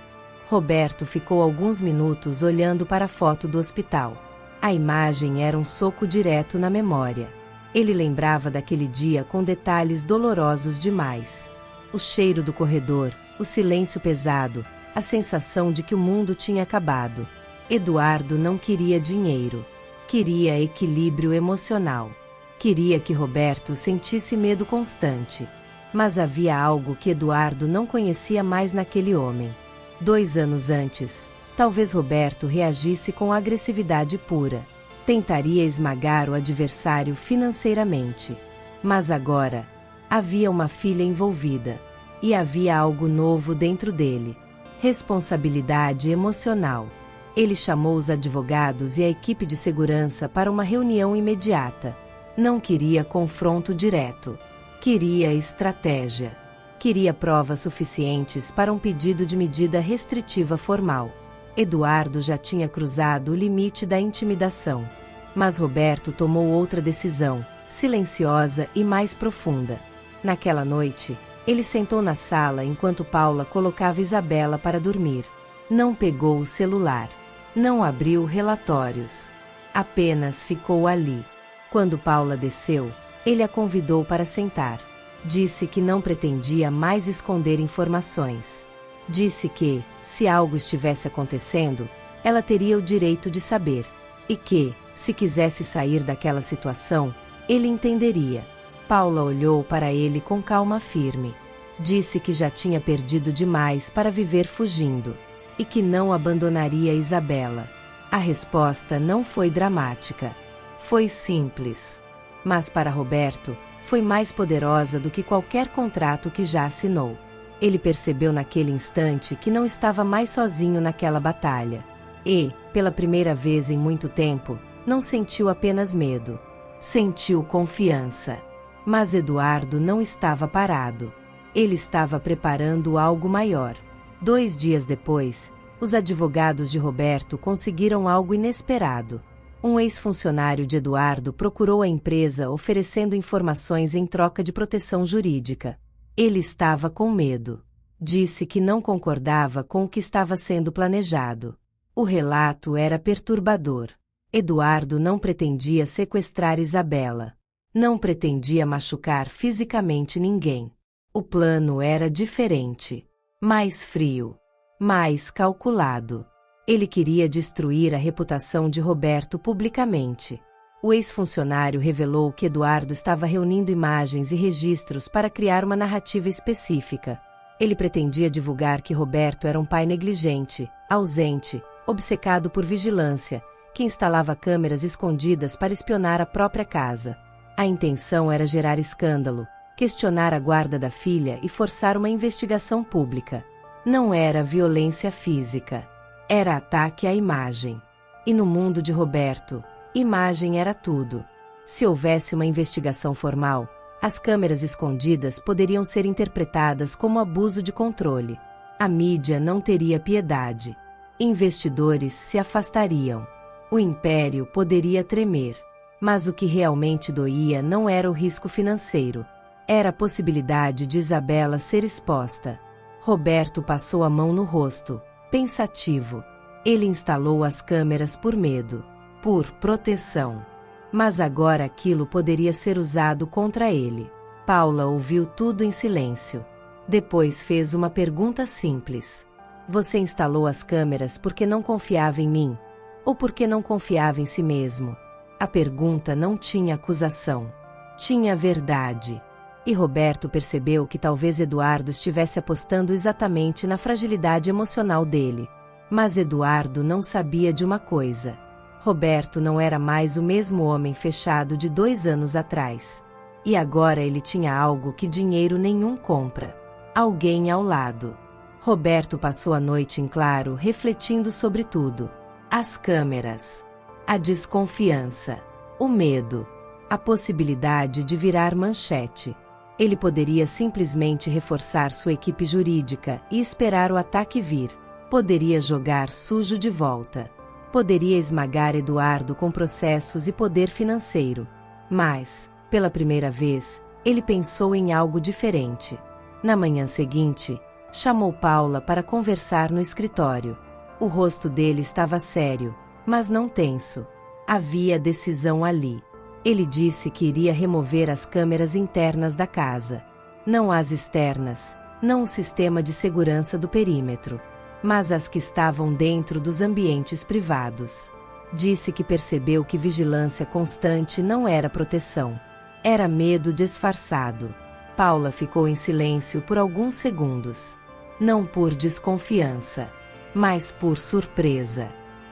Roberto ficou alguns minutos olhando para a foto do hospital. A imagem era um soco direto na memória. Ele lembrava daquele dia com detalhes dolorosos demais. O cheiro do corredor, o silêncio pesado, a sensação de que o mundo tinha acabado. Eduardo não queria dinheiro. Queria equilíbrio emocional. Queria que Roberto sentisse medo constante. Mas havia algo que Eduardo não conhecia mais naquele homem. 2 anos antes, talvez Roberto reagisse com agressividade pura. Tentaria esmagar o adversário financeiramente. Mas agora, havia uma filha envolvida. E havia algo novo dentro dele. Responsabilidade emocional. Ele chamou os advogados e a equipe de segurança para uma reunião imediata. Não queria confronto direto. Queria estratégia. Queria provas suficientes para um pedido de medida restritiva formal. Eduardo já tinha cruzado o limite da intimidação. Mas Roberto tomou outra decisão, silenciosa e mais profunda. Naquela noite, ele sentou na sala enquanto Paula colocava Isabela para dormir. Não pegou o celular. Não abriu relatórios. Apenas ficou ali. Quando Paula desceu, ele a convidou para sentar. Disse que não pretendia mais esconder informações. Disse que, se algo estivesse acontecendo, ela teria o direito de saber. E que, se quisesse sair daquela situação, ele entenderia. Paula olhou para ele com calma firme. Disse que já tinha perdido demais para viver fugindo. E que não abandonaria Isabela. A resposta não foi dramática. Foi simples. Mas para Roberto, foi mais poderosa do que qualquer contrato que já assinou. Ele percebeu naquele instante que não estava mais sozinho naquela batalha. E, pela primeira vez em muito tempo, não sentiu apenas medo. Sentiu confiança. Mas Eduardo não estava parado. Ele estava preparando algo maior. 2 dias depois, os advogados de Roberto conseguiram algo inesperado. Um ex-funcionário de Eduardo procurou a empresa oferecendo informações em troca de proteção jurídica. Ele estava com medo. Disse que não concordava com o que estava sendo planejado. O relato era perturbador. Eduardo não pretendia sequestrar Isabela. Não pretendia machucar fisicamente ninguém. O plano era diferente. Mais frio. Mais calculado. Ele queria destruir a reputação de Roberto publicamente. O ex-funcionário revelou que Eduardo estava reunindo imagens e registros para criar uma narrativa específica. Ele pretendia divulgar que Roberto era um pai negligente, ausente, obcecado por vigilância, que instalava câmeras escondidas para espionar a própria casa. A intenção era gerar escândalo, questionar a guarda da filha e forçar uma investigação pública. Não era violência física. Era ataque à imagem. E no mundo de Roberto, imagem era tudo. Se houvesse uma investigação formal, as câmeras escondidas poderiam ser interpretadas como abuso de controle. A mídia não teria piedade. Investidores se afastariam. O império poderia tremer. Mas o que realmente doía não era o risco financeiro. Era a possibilidade de Isabela ser exposta. Roberto passou a mão no rosto, pensativo. Ele instalou as câmeras por medo, por proteção. Mas agora aquilo poderia ser usado contra ele. Paula ouviu tudo em silêncio. Depois fez uma pergunta simples. Você instalou as câmeras porque não confiava em mim? Ou porque não confiava em si mesmo? A pergunta não tinha acusação. Tinha verdade. E Roberto percebeu que talvez Eduardo estivesse apostando exatamente na fragilidade emocional dele. Mas Eduardo não sabia de uma coisa. Roberto não era mais o mesmo homem fechado de 2 anos atrás. E agora ele tinha algo que dinheiro nenhum compra. Alguém ao lado. Roberto passou a noite em claro refletindo sobre tudo. As câmeras. A desconfiança. O medo. A possibilidade de virar manchete. Ele poderia simplesmente reforçar sua equipe jurídica e esperar o ataque vir. Poderia jogar sujo de volta. Poderia esmagar Eduardo com processos e poder financeiro. Mas, pela primeira vez, ele pensou em algo diferente. Na manhã seguinte, chamou Paula para conversar no escritório. O rosto dele estava sério, mas não tenso. Havia decisão ali. Ele disse que iria remover as câmeras internas da casa. Não as externas, não o sistema de segurança do perímetro, mas as que estavam dentro dos ambientes privados. Disse que percebeu que vigilância constante não era proteção. Era medo disfarçado. Paula ficou em silêncio por alguns segundos. Não por desconfiança, mas por surpresa.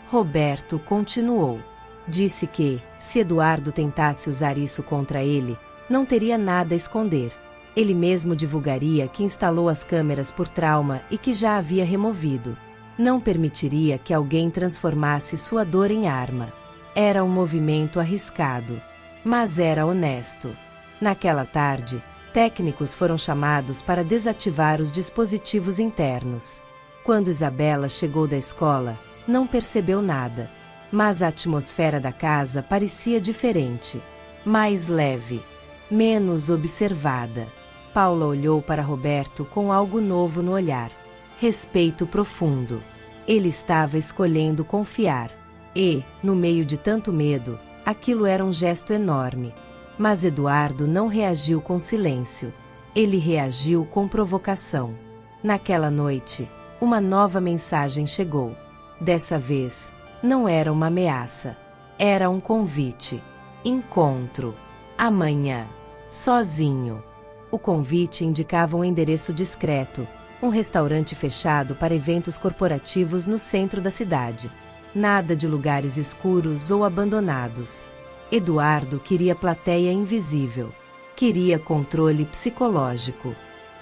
Roberto continuou. Disse que, se Eduardo tentasse usar isso contra ele, não teria nada a esconder. Ele mesmo divulgaria que instalou as câmeras por trauma e que já havia removido. Não permitiria que alguém transformasse sua dor em arma. Era um movimento arriscado, mas era honesto. Naquela tarde, técnicos foram chamados para desativar os dispositivos internos. Quando Isabela chegou da escola, não percebeu nada. Mas a atmosfera da casa parecia diferente. Mais leve. Menos observada. Paula olhou para Roberto com algo novo no olhar. Respeito profundo. Ele estava escolhendo confiar. E, no meio de tanto medo, aquilo era um gesto enorme. Mas Eduardo não reagiu com silêncio. Ele reagiu com provocação. Naquela noite, uma nova mensagem chegou. Dessa vez, não era uma ameaça. Era um convite. Encontro. Amanhã. Sozinho. O convite indicava um endereço discreto, um restaurante fechado para eventos corporativos no centro da cidade. Nada de lugares escuros ou abandonados. Eduardo queria plateia invisível. Queria controle psicológico.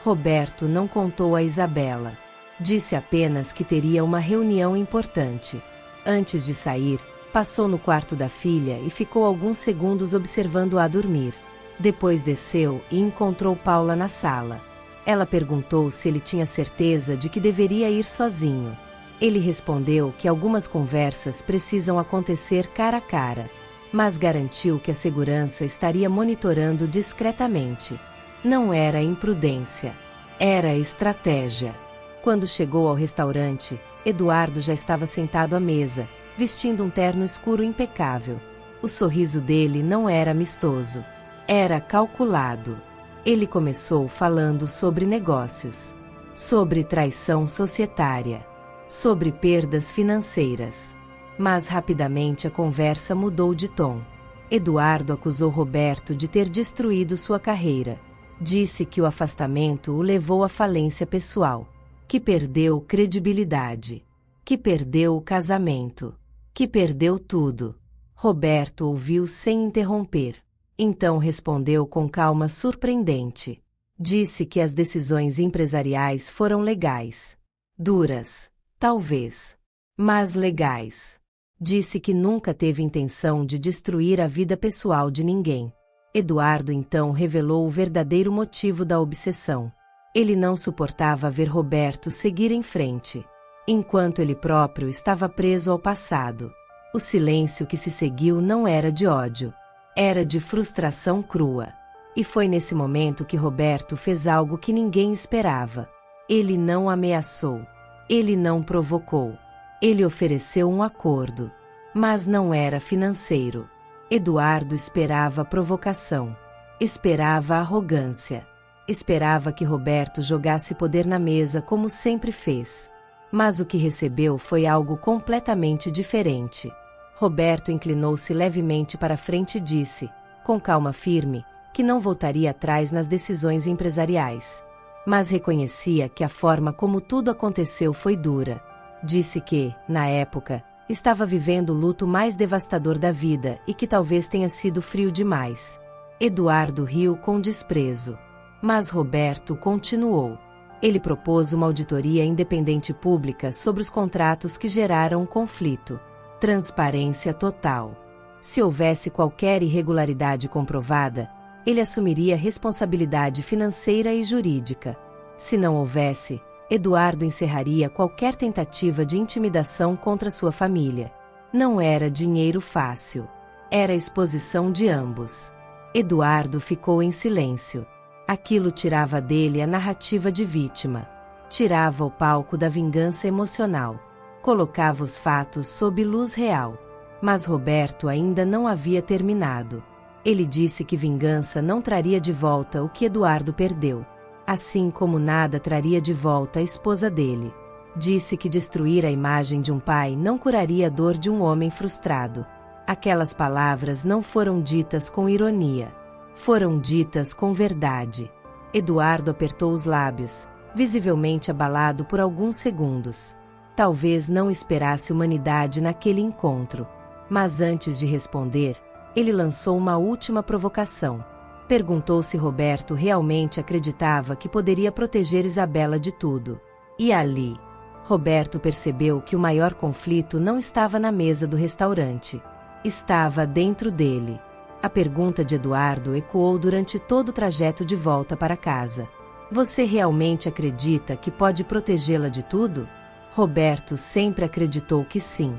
Roberto não contou a Isabela. Disse apenas que teria uma reunião importante. Antes de sair, passou no quarto da filha e ficou alguns segundos observando-a dormir. Depois desceu e encontrou Paula na sala. Ela perguntou se ele tinha certeza de que deveria ir sozinho. Ele respondeu que algumas conversas precisam acontecer cara a cara, mas garantiu que a segurança estaria monitorando discretamente. Não era imprudência, era estratégia. Quando chegou ao restaurante, Eduardo já estava sentado à mesa, vestindo um terno escuro impecável. O sorriso dele não era amistoso. Era calculado. Ele começou falando sobre negócios, sobre traição societária, sobre perdas financeiras. Mas rapidamente a conversa mudou de tom. Eduardo acusou Roberto de ter destruído sua carreira. Disse que o afastamento o levou à falência pessoal, que perdeu credibilidade. que perdeu o casamento, que perdeu tudo. Roberto ouviu sem interromper. Então respondeu com calma surpreendente. Disse que as decisões empresariais foram legais. Duras, talvez, mas legais. Disse que nunca teve intenção de destruir a vida pessoal de ninguém. Eduardo então revelou o verdadeiro motivo da obsessão. Ele não suportava ver Roberto seguir em frente, enquanto ele próprio estava preso ao passado. O silêncio que se seguiu não era de ódio, era de frustração crua. E foi nesse momento que Roberto fez algo que ninguém esperava. Ele não ameaçou, ele não provocou. Ele ofereceu um acordo, mas não era financeiro. Eduardo esperava provocação, esperava arrogância, esperava que Roberto jogasse poder na mesa como sempre fez. Mas o que recebeu foi algo completamente diferente. Roberto inclinou-se levemente para frente e disse, com calma firme, que não voltaria atrás nas decisões empresariais. Mas reconhecia que a forma como tudo aconteceu foi dura. Disse que, na época, estava vivendo o luto mais devastador da vida e que talvez tenha sido frio demais. Eduardo riu com desprezo. Mas Roberto continuou. Ele propôs uma auditoria independente pública sobre os contratos que geraram o conflito. Transparência total. Se houvesse qualquer irregularidade comprovada, ele assumiria responsabilidade financeira e jurídica. Se não houvesse, Eduardo encerraria qualquer tentativa de intimidação contra sua família. Não era dinheiro fácil. Era a exposição de ambos. Eduardo ficou em silêncio. Aquilo tirava dele a narrativa de vítima. Tirava o palco da vingança emocional. Colocava os fatos sob luz real. Mas Roberto ainda não havia terminado. Ele disse que vingança não traria de volta o que Eduardo perdeu. Assim como nada traria de volta a esposa dele. Disse que destruir a imagem de um pai não curaria a dor de um homem frustrado. Aquelas palavras não foram ditas com ironia. Foram ditas com verdade. Eduardo apertou os lábios, visivelmente abalado por alguns segundos. Talvez não esperasse humanidade naquele encontro. Mas antes de responder, ele lançou uma última provocação. Perguntou se Roberto realmente acreditava que poderia proteger Isabela de tudo. E ali, Roberto percebeu que o maior conflito não estava na mesa do restaurante. Estava dentro dele. A pergunta de Eduardo ecoou durante todo o trajeto de volta para casa. Você realmente acredita que pode protegê-la de tudo? Roberto sempre acreditou que sim.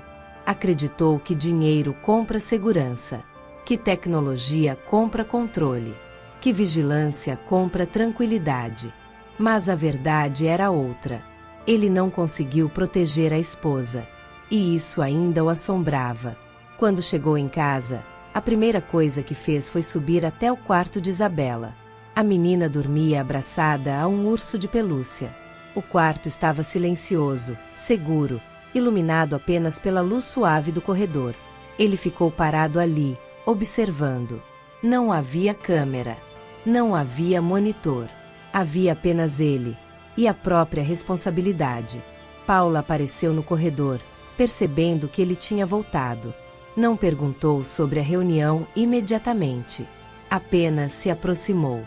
Acreditou que dinheiro compra segurança, que tecnologia compra controle, que vigilância compra tranquilidade. Mas a verdade era outra. Ele não conseguiu proteger a esposa. E isso ainda o assombrava. Quando chegou em casa, a primeira coisa que fez foi subir até o quarto de Isabela. A menina dormia abraçada a um urso de pelúcia. O quarto estava silencioso, seguro, iluminado apenas pela luz suave do corredor. Ele ficou parado ali, observando. Não havia câmera. Não havia monitor. Havia apenas ele e a própria responsabilidade. Paula apareceu no corredor, percebendo que ele tinha voltado. Não perguntou sobre a reunião imediatamente. Apenas se aproximou.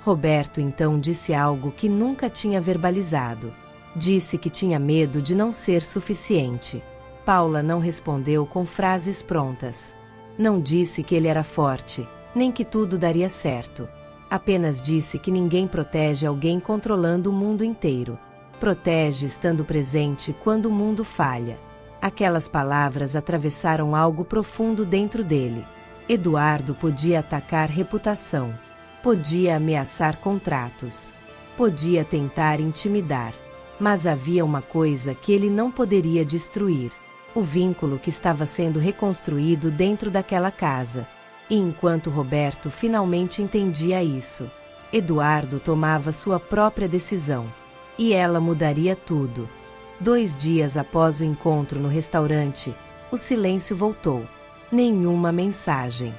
Roberto então disse algo que nunca tinha verbalizado. Disse que tinha medo de não ser suficiente. Paula não respondeu com frases prontas. Não disse que ele era forte, nem que tudo daria certo. Apenas disse que ninguém protege alguém controlando o mundo inteiro. Protege estando presente quando o mundo falha. Aquelas palavras atravessaram algo profundo dentro dele. Eduardo podia atacar reputação. Podia ameaçar contratos. Podia tentar intimidar. Mas havia uma coisa que ele não poderia destruir. O vínculo que estava sendo reconstruído dentro daquela casa. E enquanto Roberto finalmente entendia isso, Eduardo tomava sua própria decisão. E ela mudaria tudo. 2 dias após o encontro no restaurante, o silêncio voltou. Nenhuma mensagem.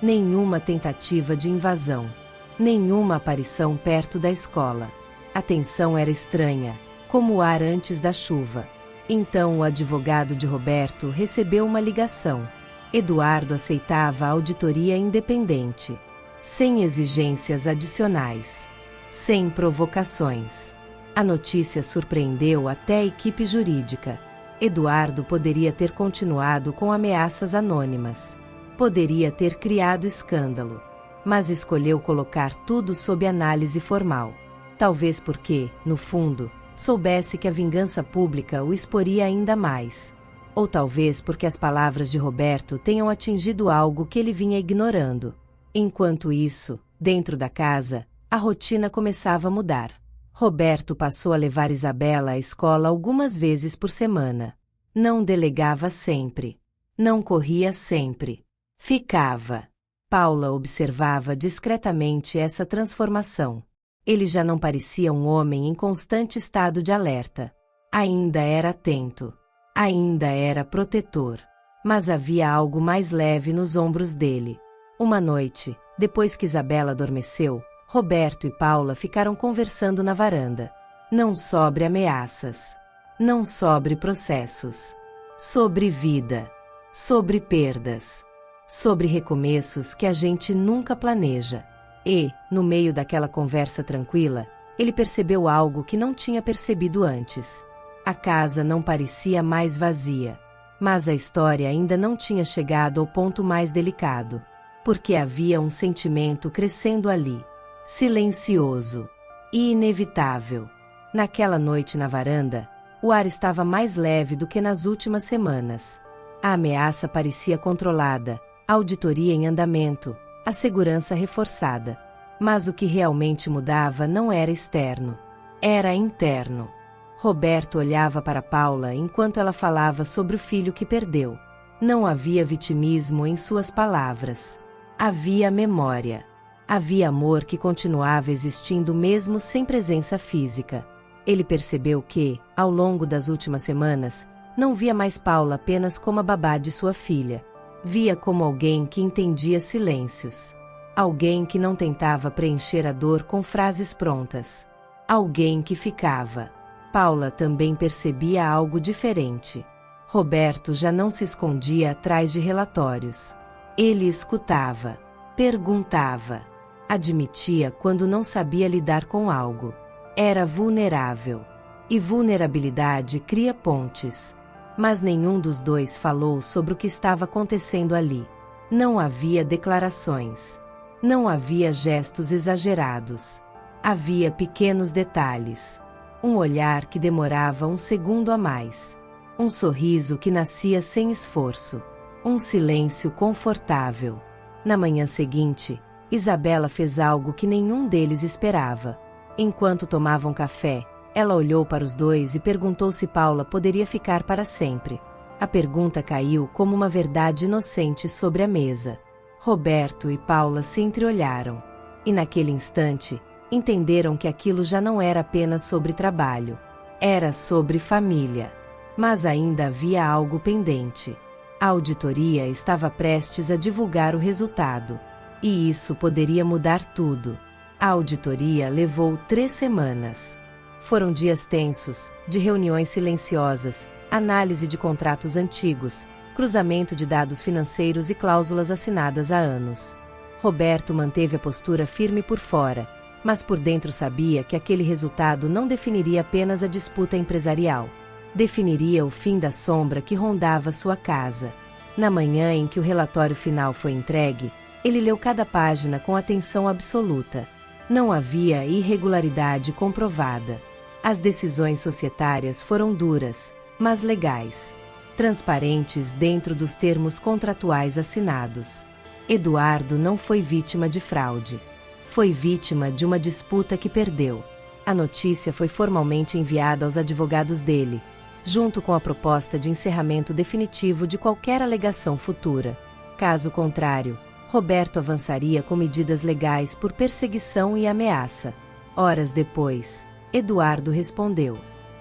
Nenhuma tentativa de invasão. Nenhuma aparição perto da escola. A tensão era estranha, como o ar antes da chuva. Então o advogado de Roberto recebeu uma ligação. Eduardo aceitava a auditoria independente, sem exigências adicionais, sem provocações. A notícia surpreendeu até a equipe jurídica. Eduardo poderia ter continuado com ameaças anônimas. Poderia ter criado escândalo. Mas escolheu colocar tudo sob análise formal. Talvez porque, no fundo, soubesse que a vingança pública o exporia ainda mais. Ou talvez porque as palavras de Roberto tenham atingido algo que ele vinha ignorando. Enquanto isso, dentro da casa, a rotina começava a mudar. Roberto passou a levar Isabela à escola algumas vezes por semana. Não delegava sempre. Não corria sempre. Ficava. Paula observava discretamente essa transformação. Ele já não parecia um homem em constante estado de alerta. Ainda era atento. Ainda era protetor. Mas havia algo mais leve nos ombros dele. Uma noite, depois que Isabela adormeceu, Roberto e Paula ficaram conversando na varanda. Não sobre ameaças. Não sobre processos. Sobre vida. Sobre perdas. Sobre recomeços que a gente nunca planeja. E, no meio daquela conversa tranquila, ele percebeu algo que não tinha percebido antes. A casa não parecia mais vazia. Mas a história ainda não tinha chegado ao ponto mais delicado. Porque havia um sentimento crescendo ali. Silencioso. E inevitável. Naquela noite na varanda, o ar estava mais leve do que nas últimas semanas. A ameaça parecia controlada, a auditoria em andamento, a segurança reforçada. Mas o que realmente mudava não era externo. Era interno. Roberto olhava para Paula enquanto ela falava sobre o filho que perdeu. Não havia vitimismo em suas palavras. Havia memória. Havia amor que continuava existindo mesmo sem presença física. Ele percebeu que, ao longo das últimas semanas, não via mais Paula apenas como a babá de sua filha. Via como alguém que entendia silêncios. Alguém que não tentava preencher a dor com frases prontas. Alguém que ficava. Paula também percebia algo diferente. Roberto já não se escondia atrás de relatórios. Ele escutava. Perguntava. Admitia quando não sabia lidar com algo. Era vulnerável. E vulnerabilidade cria pontes. Mas nenhum dos dois falou sobre o que estava acontecendo ali. Não havia declarações. Não havia gestos exagerados. Havia pequenos detalhes. Um olhar que demorava um segundo a mais. Um sorriso que nascia sem esforço. Um silêncio confortável. Na manhã seguinte, Isabela fez algo que nenhum deles esperava. Enquanto tomavam café, ela olhou para os dois e perguntou se Paula poderia ficar para sempre. A pergunta caiu como uma verdade inocente sobre a mesa. Roberto e Paula se entreolharam. E naquele instante, entenderam que aquilo já não era apenas sobre trabalho. Era sobre família. Mas ainda havia algo pendente. A auditoria estava prestes a divulgar o resultado. E isso poderia mudar tudo. A auditoria levou 3 semanas. Foram dias tensos, de reuniões silenciosas, análise de contratos antigos, cruzamento de dados financeiros e cláusulas assinadas há anos. Roberto manteve a postura firme por fora, mas por dentro sabia que aquele resultado não definiria apenas a disputa empresarial. Definiria o fim da sombra que rondava sua casa. Na manhã em que o relatório final foi entregue, ele leu cada página com atenção absoluta. Não havia irregularidade comprovada. As decisões societárias foram duras, mas legais. Transparentes dentro dos termos contratuais assinados. Eduardo não foi vítima de fraude. Foi vítima de uma disputa que perdeu. A notícia foi formalmente enviada aos advogados dele, junto com a proposta de encerramento definitivo de qualquer alegação futura. Caso contrário, Roberto avançaria com medidas legais por perseguição e ameaça. Horas depois, Eduardo respondeu.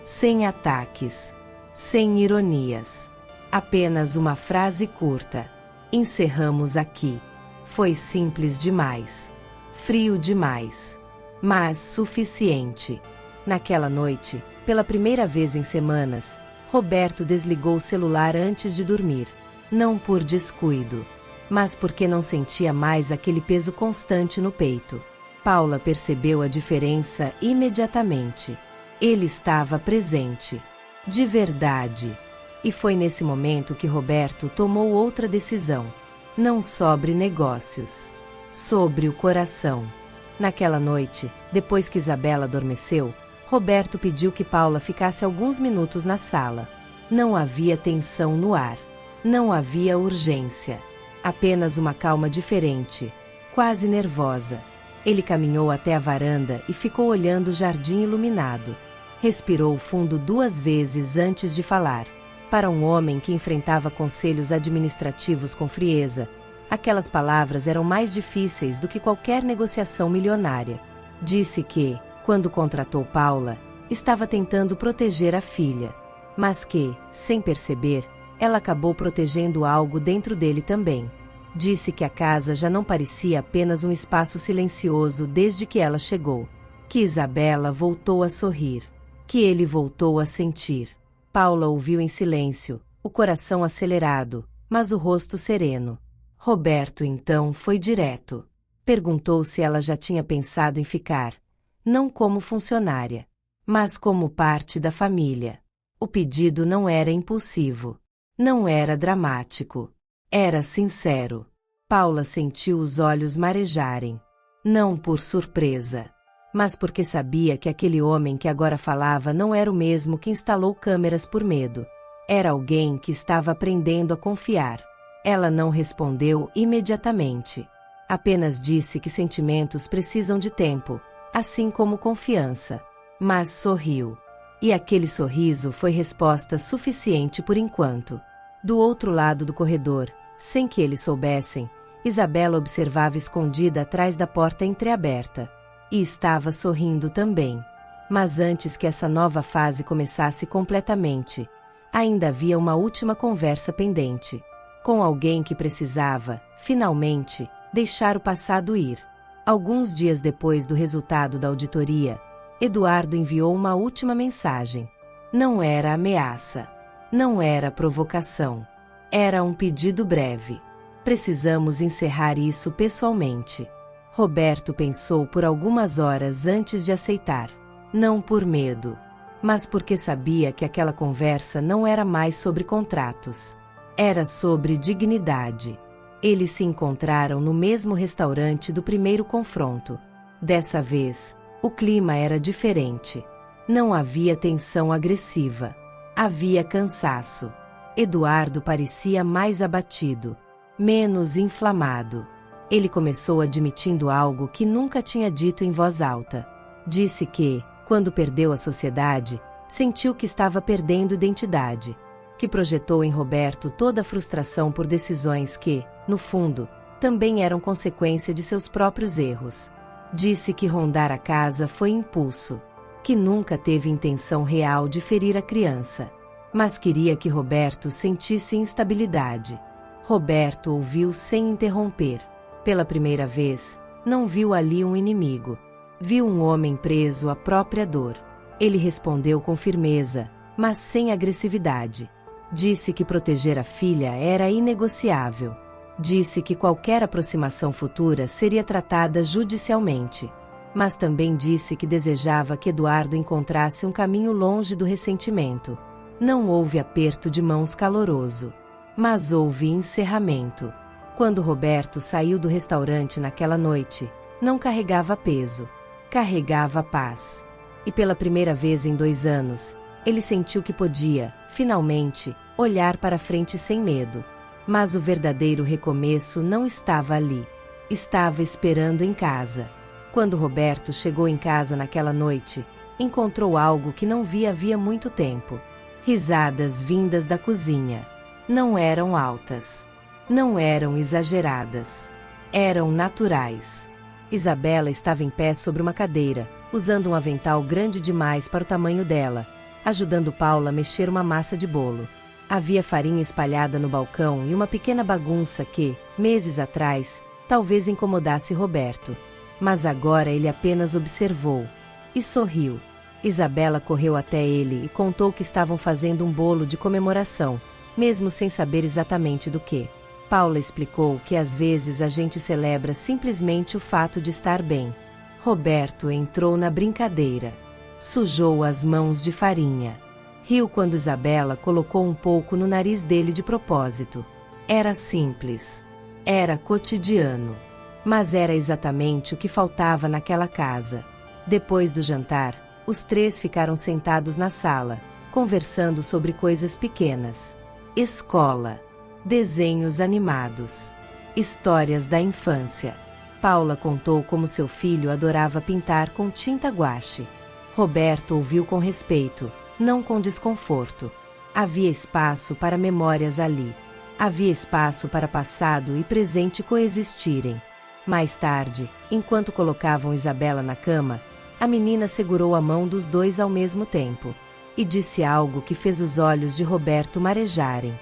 Sem ataques. Sem ironias. Apenas uma frase curta. Encerramos aqui. Foi simples demais. Frio demais. Mas suficiente. Naquela noite, pela primeira vez em semanas, Roberto desligou o celular antes de dormir. Não por descuido, mas porque não sentia mais aquele peso constante no peito. Paula percebeu a diferença imediatamente. Ele estava presente. De verdade. E foi nesse momento que Roberto tomou outra decisão. Não sobre negócios. Sobre o coração. Naquela noite, depois que Isabela adormeceu, Roberto pediu que Paula ficasse alguns minutos na sala. Não havia tensão no ar. Não havia urgência. Apenas uma calma diferente, quase nervosa. Ele caminhou até a varanda e ficou olhando o jardim iluminado. Respirou fundo 2 vezes antes de falar. Para um homem que enfrentava conselhos administrativos com frieza, aquelas palavras eram mais difíceis do que qualquer negociação milionária. Disse que, quando contratou Paula, estava tentando proteger a filha, mas que, sem perceber, ela acabou protegendo algo dentro dele também. Disse que a casa já não parecia apenas um espaço silencioso desde que ela chegou. Que Isabela voltou a sorrir. Que ele voltou a sentir. Paula ouviu em silêncio, o coração acelerado, mas o rosto sereno. Roberto então foi direto. Perguntou se ela já tinha pensado em ficar, não como funcionária, mas como parte da família. O pedido não era impulsivo. Não era dramático. Era sincero. Paula sentiu os olhos marejarem. Não por surpresa, mas porque sabia que aquele homem que agora falava não era o mesmo que instalou câmeras por medo. Era alguém que estava aprendendo a confiar. Ela não respondeu imediatamente. Apenas disse que sentimentos precisam de tempo, assim como confiança. Mas sorriu. E aquele sorriso foi resposta suficiente por enquanto. Do outro lado do corredor, sem que eles soubessem, Isabela observava escondida atrás da porta entreaberta. E estava sorrindo também. Mas antes que essa nova fase começasse completamente, ainda havia uma última conversa pendente. Com alguém que precisava, finalmente, deixar o passado ir. Alguns dias depois do resultado da auditoria, Eduardo enviou uma última mensagem. Não era ameaça. Não era provocação. Era um pedido breve. Precisamos encerrar isso pessoalmente. Roberto pensou por algumas horas antes de aceitar. Não por medo, mas porque sabia que aquela conversa não era mais sobre contratos. Era sobre dignidade. Eles se encontraram no mesmo restaurante do primeiro confronto. Dessa vez, o clima era diferente. Não havia tensão agressiva. Havia cansaço. Eduardo parecia mais abatido, menos inflamado. Ele começou admitindo algo que nunca tinha dito em voz alta. Disse que, quando perdeu a sociedade, sentiu que estava perdendo identidade. Que projetou em Roberto toda a frustração por decisões que, no fundo, também eram consequência de seus próprios erros. Disse que rondar a casa foi impulso. Que nunca teve intenção real de ferir a criança. Mas queria que Roberto sentisse instabilidade. Roberto ouviu sem interromper. Pela primeira vez, não viu ali um inimigo. Viu um homem preso à própria dor. Ele respondeu com firmeza, mas sem agressividade. Disse que proteger a filha era inegociável. Disse que qualquer aproximação futura seria tratada judicialmente. Mas também disse que desejava que Eduardo encontrasse um caminho longe do ressentimento. Não houve aperto de mãos caloroso, mas houve encerramento. Quando Roberto saiu do restaurante naquela noite, não carregava peso, carregava paz. E pela primeira vez em 2 anos, ele sentiu que podia, finalmente, olhar para frente sem medo. Mas o verdadeiro recomeço não estava ali. Estava esperando em casa. Quando Roberto chegou em casa naquela noite, encontrou algo que não via havia muito tempo. Risadas vindas da cozinha. Não eram altas. Não eram exageradas. Eram naturais. Isabela estava em pé sobre uma cadeira, usando um avental grande demais para o tamanho dela, ajudando Paula a mexer uma massa de bolo. Havia farinha espalhada no balcão e uma pequena bagunça que, meses atrás, talvez incomodasse Roberto. Mas agora ele apenas observou. E sorriu. Isabela correu até ele e contou que estavam fazendo um bolo de comemoração, mesmo sem saber exatamente do que. Paula explicou que às vezes a gente celebra simplesmente o fato de estar bem. Roberto entrou na brincadeira. Sujou as mãos de farinha. Riu quando Isabela colocou um pouco no nariz dele de propósito. Era simples. Era cotidiano. Mas era exatamente o que faltava naquela casa. Depois do jantar, os três ficaram sentados na sala, conversando sobre coisas pequenas. Escola. Desenhos animados. Histórias da infância. Paula contou como seu filho adorava pintar com tinta guache. Roberto ouviu com respeito, não com desconforto. Havia espaço para memórias ali. Havia espaço para passado e presente coexistirem. Mais tarde, enquanto colocavam Isabela na cama, a menina segurou a mão dos dois ao mesmo tempo. E disse algo que fez os olhos de Roberto marejarem.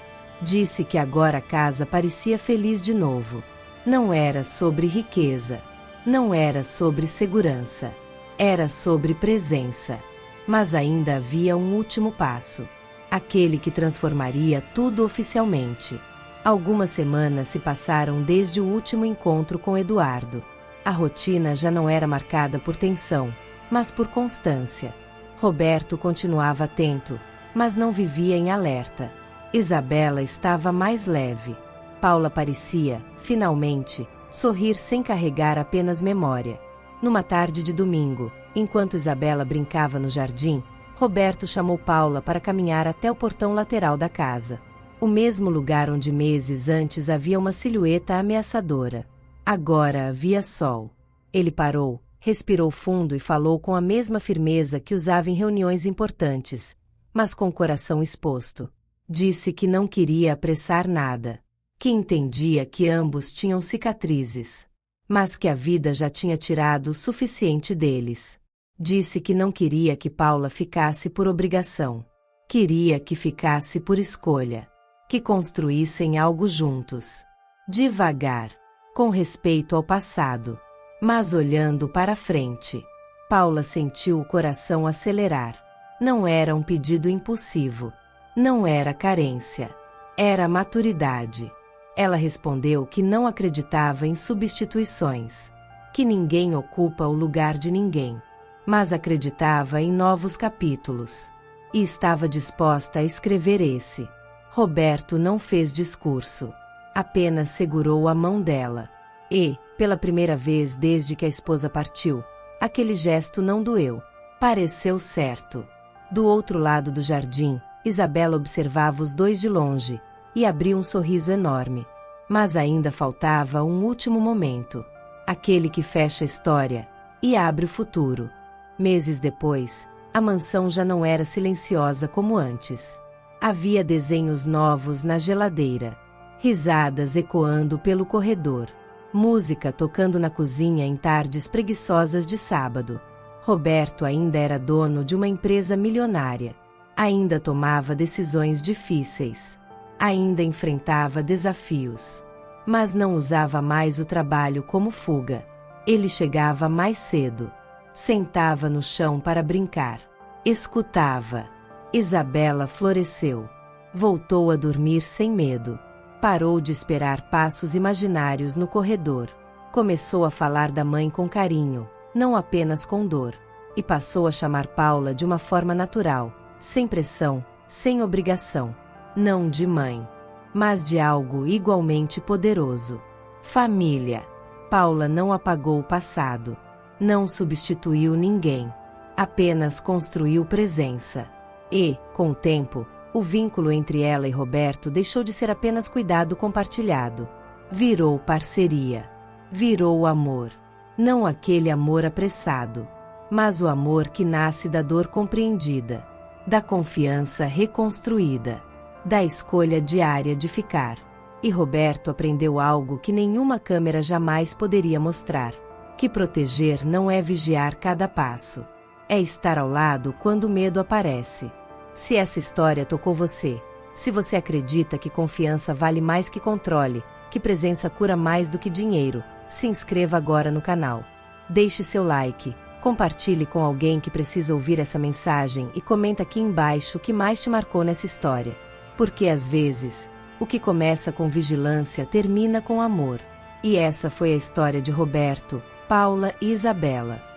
Disse que agora a casa parecia feliz de novo. Não era sobre riqueza. Não era sobre segurança. Era sobre presença. Mas ainda havia um último passo. Aquele que transformaria tudo oficialmente. Algumas semanas se passaram desde o último encontro com Eduardo. A rotina já não era marcada por tensão, mas por constância. Roberto continuava atento, mas não vivia em alerta. Isabela estava mais leve. Paula parecia, finalmente, sorrir sem carregar apenas memória. Numa tarde de domingo, enquanto Isabela brincava no jardim, Roberto chamou Paula para caminhar até o portão lateral da casa. O mesmo lugar onde meses antes havia uma silhueta ameaçadora. Agora havia sol. Ele parou, respirou fundo e falou com a mesma firmeza que usava em reuniões importantes, mas com o coração exposto. Disse que não queria apressar nada, que entendia que ambos tinham cicatrizes, mas que a vida já tinha tirado o suficiente deles. Disse que não queria que Paula ficasse por obrigação. Queria que ficasse por escolha. Que construíssem algo juntos. Devagar. Com respeito ao passado. Mas olhando para frente. Paula sentiu o coração acelerar. Não era um pedido impulsivo. Não era carência. Era maturidade. Ela respondeu que não acreditava em substituições. Que ninguém ocupa o lugar de ninguém. Mas acreditava em novos capítulos. E estava disposta a escrever esse. Roberto não fez discurso. Apenas segurou a mão dela. E, pela primeira vez desde que a esposa partiu, aquele gesto não doeu. Pareceu certo. Do outro lado do jardim, Isabela observava os dois de longe, e abriu um sorriso enorme. Mas ainda faltava um último momento. Aquele que fecha a história e abre o futuro. Meses depois, a mansão já não era silenciosa como antes. Havia desenhos novos na geladeira. Risadas ecoando pelo corredor. Música tocando na cozinha em tardes preguiçosas de sábado. Roberto ainda era dono de uma empresa milionária. Ainda tomava decisões difíceis. Ainda enfrentava desafios. Mas não usava mais o trabalho como fuga. Ele chegava mais cedo. Sentava no chão para brincar. Escutava. Isabela floresceu. Voltou a dormir sem medo. Parou de esperar passos imaginários no corredor. Começou a falar da mãe com carinho, não apenas com dor. E passou a chamar Paula de uma forma natural, sem pressão, sem obrigação. Não de mãe, mas de algo igualmente poderoso. Família. Paula não apagou o passado. Não substituiu ninguém. Apenas construiu presença. E, com o tempo, o vínculo entre ela e Roberto deixou de ser apenas cuidado compartilhado. Virou parceria. Virou amor. Não aquele amor apressado, mas o amor que nasce da dor compreendida, da confiança reconstruída, da escolha diária de ficar. E Roberto aprendeu algo que nenhuma câmera jamais poderia mostrar. Que proteger não é vigiar cada passo. É estar ao lado quando o medo aparece. Se essa história tocou você, se você acredita que confiança vale mais que controle, que presença cura mais do que dinheiro, se inscreva agora no canal. Deixe seu like, Compartilhe com alguém que precisa ouvir essa mensagem e comenta aqui embaixo o que mais te marcou nessa história. Porque às vezes, o que começa com vigilância termina com amor. E essa foi a história de Roberto, Paula e Isabela.